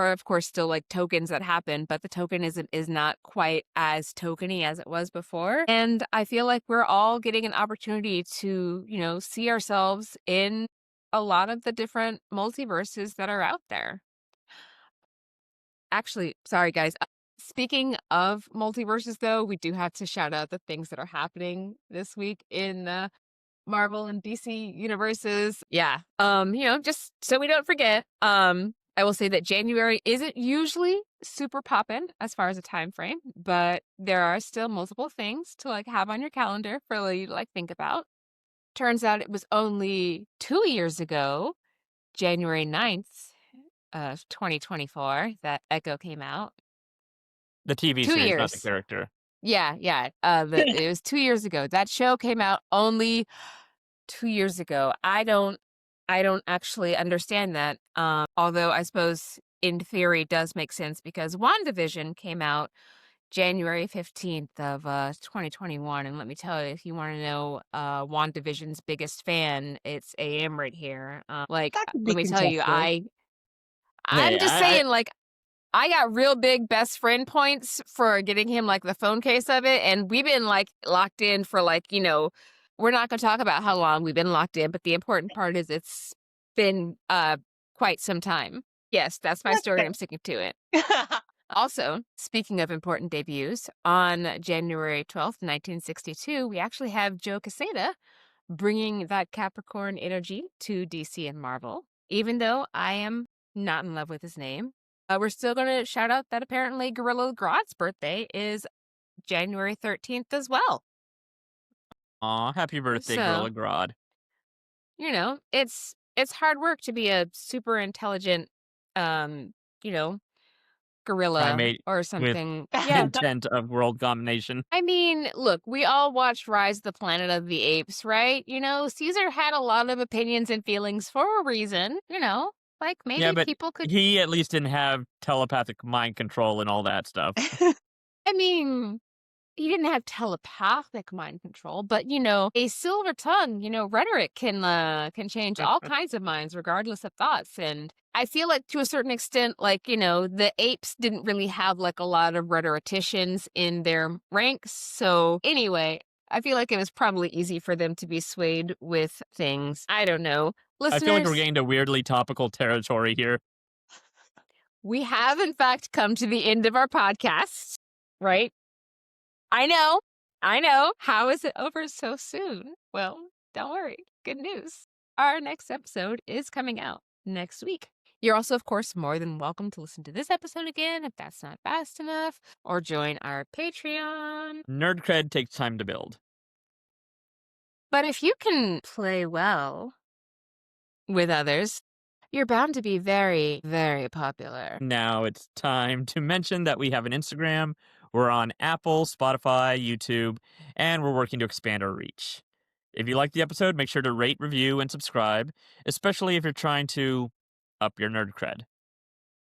Speaker 1: are of course still like tokens that happen, but the tokenism is not quite as tokeny as it was before. And I feel like we're all getting an opportunity to, see ourselves in a lot of the different multiverses that are out there. Actually, sorry guys. Speaking of multiverses though, we do have to shout out the things that are happening this week in Marvel and DC universes. Yeah. Just so we don't forget, I will say that January isn't usually super poppin' as far as a time frame, but there are still multiple things to like have on your calendar for you to like think about. Turns out it was only 2 years ago, January 9th of 2024, that Echo came out.
Speaker 2: The TV
Speaker 1: Two
Speaker 2: series, not the
Speaker 1: years.
Speaker 2: character.
Speaker 1: Yeah, yeah. It was 2 years ago. That show came out only 2 years ago. I don't actually understand that. Although I suppose in theory it does make sense because WandaVision came out January 15th of 2021. And let me tell you, if you want to know WandaVision's biggest fan, it's AM right here.
Speaker 3: That could be
Speaker 1: let me tell you,
Speaker 3: contested.
Speaker 1: I'm
Speaker 2: Hey,
Speaker 1: just saying, like, I got real big best friend points for getting him like the phone case of it. And we've been like locked in for like, we're not going to talk about how long we've been locked in, but the important part is it's been quite some time. Yes, that's my story. I'm sticking to it. Also, speaking of important debuts, on January 12th, 1962, we actually have Joe Quesada bringing that Capricorn energy to DC and Marvel. Even though I am not in love with his name, we're still going to shout out that apparently Gorilla Grodd's birthday is January 13th as well.
Speaker 2: Aw, happy birthday, Gorilla
Speaker 1: So,
Speaker 2: Grodd.
Speaker 1: it's hard work to be a super intelligent, um, you know, gorilla
Speaker 2: Primate
Speaker 1: or
Speaker 2: with
Speaker 1: something. Yeah.
Speaker 2: intent of world domination.
Speaker 1: I mean, look, we all watched Rise of the Planet of the Apes, right? Caesar had a lot of opinions and feelings for a reason, like
Speaker 2: Yeah,
Speaker 1: maybe
Speaker 2: but
Speaker 1: people could.
Speaker 2: he at least didn't have telepathic mind control and all that stuff.
Speaker 1: I mean, he didn't have telepathic mind control, but a silver tongue, rhetoric can change all kinds of minds regardless of thoughts. And I feel like to a certain extent, like, the apes didn't really have like a lot of rhetoricians in their ranks. So anyway, I feel like it was probably easy for them to be swayed with things. I don't know.
Speaker 2: I feel like we're
Speaker 1: Listeners,
Speaker 2: getting to weirdly topical territory here.
Speaker 1: we have in fact come to the end of our podcast, right? I know. I know. How is it over so soon? Well, don't worry. Good news. Our next episode is coming out next week. You're also, of course, more than welcome to listen to this episode again if that's not fast enough, or join our Patreon.
Speaker 2: Nerd cred takes time to build.
Speaker 1: But if you can play well with others, you're bound to be very, very popular.
Speaker 2: Now it's time to mention that we have an Instagram. We're on Apple, Spotify, YouTube, and we're working to expand our reach. If you like the episode, make sure to rate, review, and subscribe, especially if you're trying to up your nerd cred.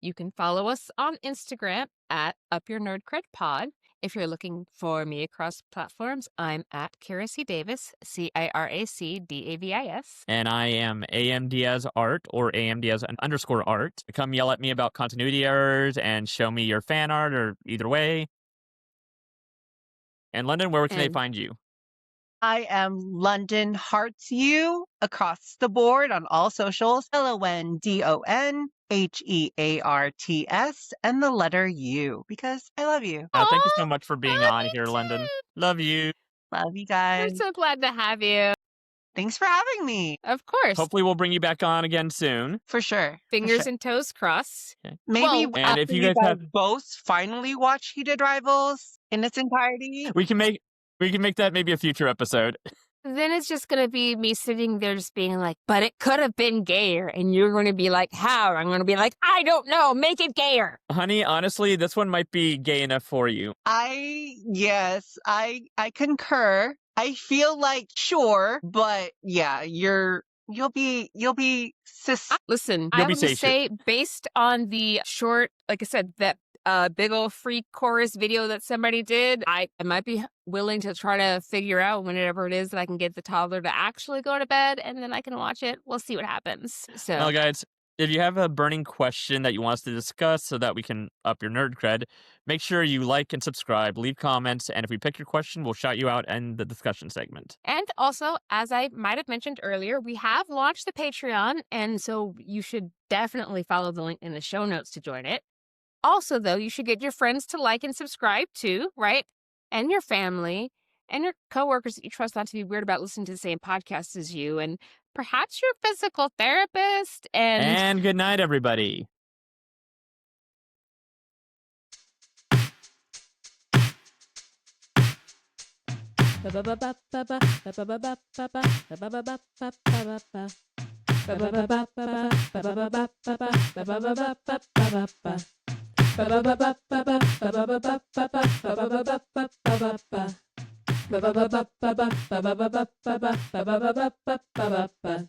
Speaker 1: You can follow us on Instagram at Up Your Nerd Cred Pod. If you're looking for me across platforms, I'm at Kira C. Davis, CIRACDAVIS.
Speaker 2: And I am AMDS Art or AMDS_art. Come yell at me about continuity errors and show me your fan art or either way. And London, where can they find you?
Speaker 3: I am London Hearts You across the board on all socials. LONDONHEARTS and the letter U because I love you.
Speaker 2: Thank you so much for being on
Speaker 1: me
Speaker 2: here,
Speaker 1: too.
Speaker 2: London. Love you.
Speaker 3: Love you
Speaker 1: We're
Speaker 3: guys.
Speaker 1: so glad to have you.
Speaker 3: Thanks for having me.
Speaker 1: Of course.
Speaker 2: Hopefully we'll bring you back on again soon.
Speaker 3: For sure.
Speaker 1: Fingers and toes crossed.
Speaker 2: Okay.
Speaker 3: Maybe
Speaker 1: Well,
Speaker 2: and
Speaker 3: after
Speaker 2: if you
Speaker 3: you
Speaker 2: guys
Speaker 3: guys
Speaker 2: have-
Speaker 3: both finally watch Heated Rivals in its entirety.
Speaker 2: We can make that maybe a future episode.
Speaker 1: Then it's just going to be me sitting there just being like, but it could have been gayer. And you're going to be like, how? I'm going to be like, I don't know. Make it gayer.
Speaker 2: Honey, honestly, this one might be gay enough for you.
Speaker 3: I concur. I feel like sure, but yeah, you'll be cis.
Speaker 1: Listen,
Speaker 2: You'll
Speaker 1: I
Speaker 2: be
Speaker 1: would just
Speaker 2: satiate.
Speaker 1: say based on the short, like I said, that big old free chorus video that somebody did, I might be willing to try to figure out whenever it is that I can get the toddler to actually go to bed and then I can watch it. We'll see what happens. So,
Speaker 2: Well, guys, if you have a burning question that you want us to discuss so that we can up your nerd cred, make sure you like and subscribe, leave comments, and if we pick your question, we'll shout you out in the discussion segment.
Speaker 1: and also, as I might have mentioned earlier, we have launched the Patreon, and so you should definitely follow the link in the show notes to join it. Also, though, you should get your friends to like and subscribe too, right? And your family and your coworkers that you trust not to be weird about listening to the same podcast as you, and perhaps your physical therapist.
Speaker 2: And good night, everybody.
Speaker 5: Ba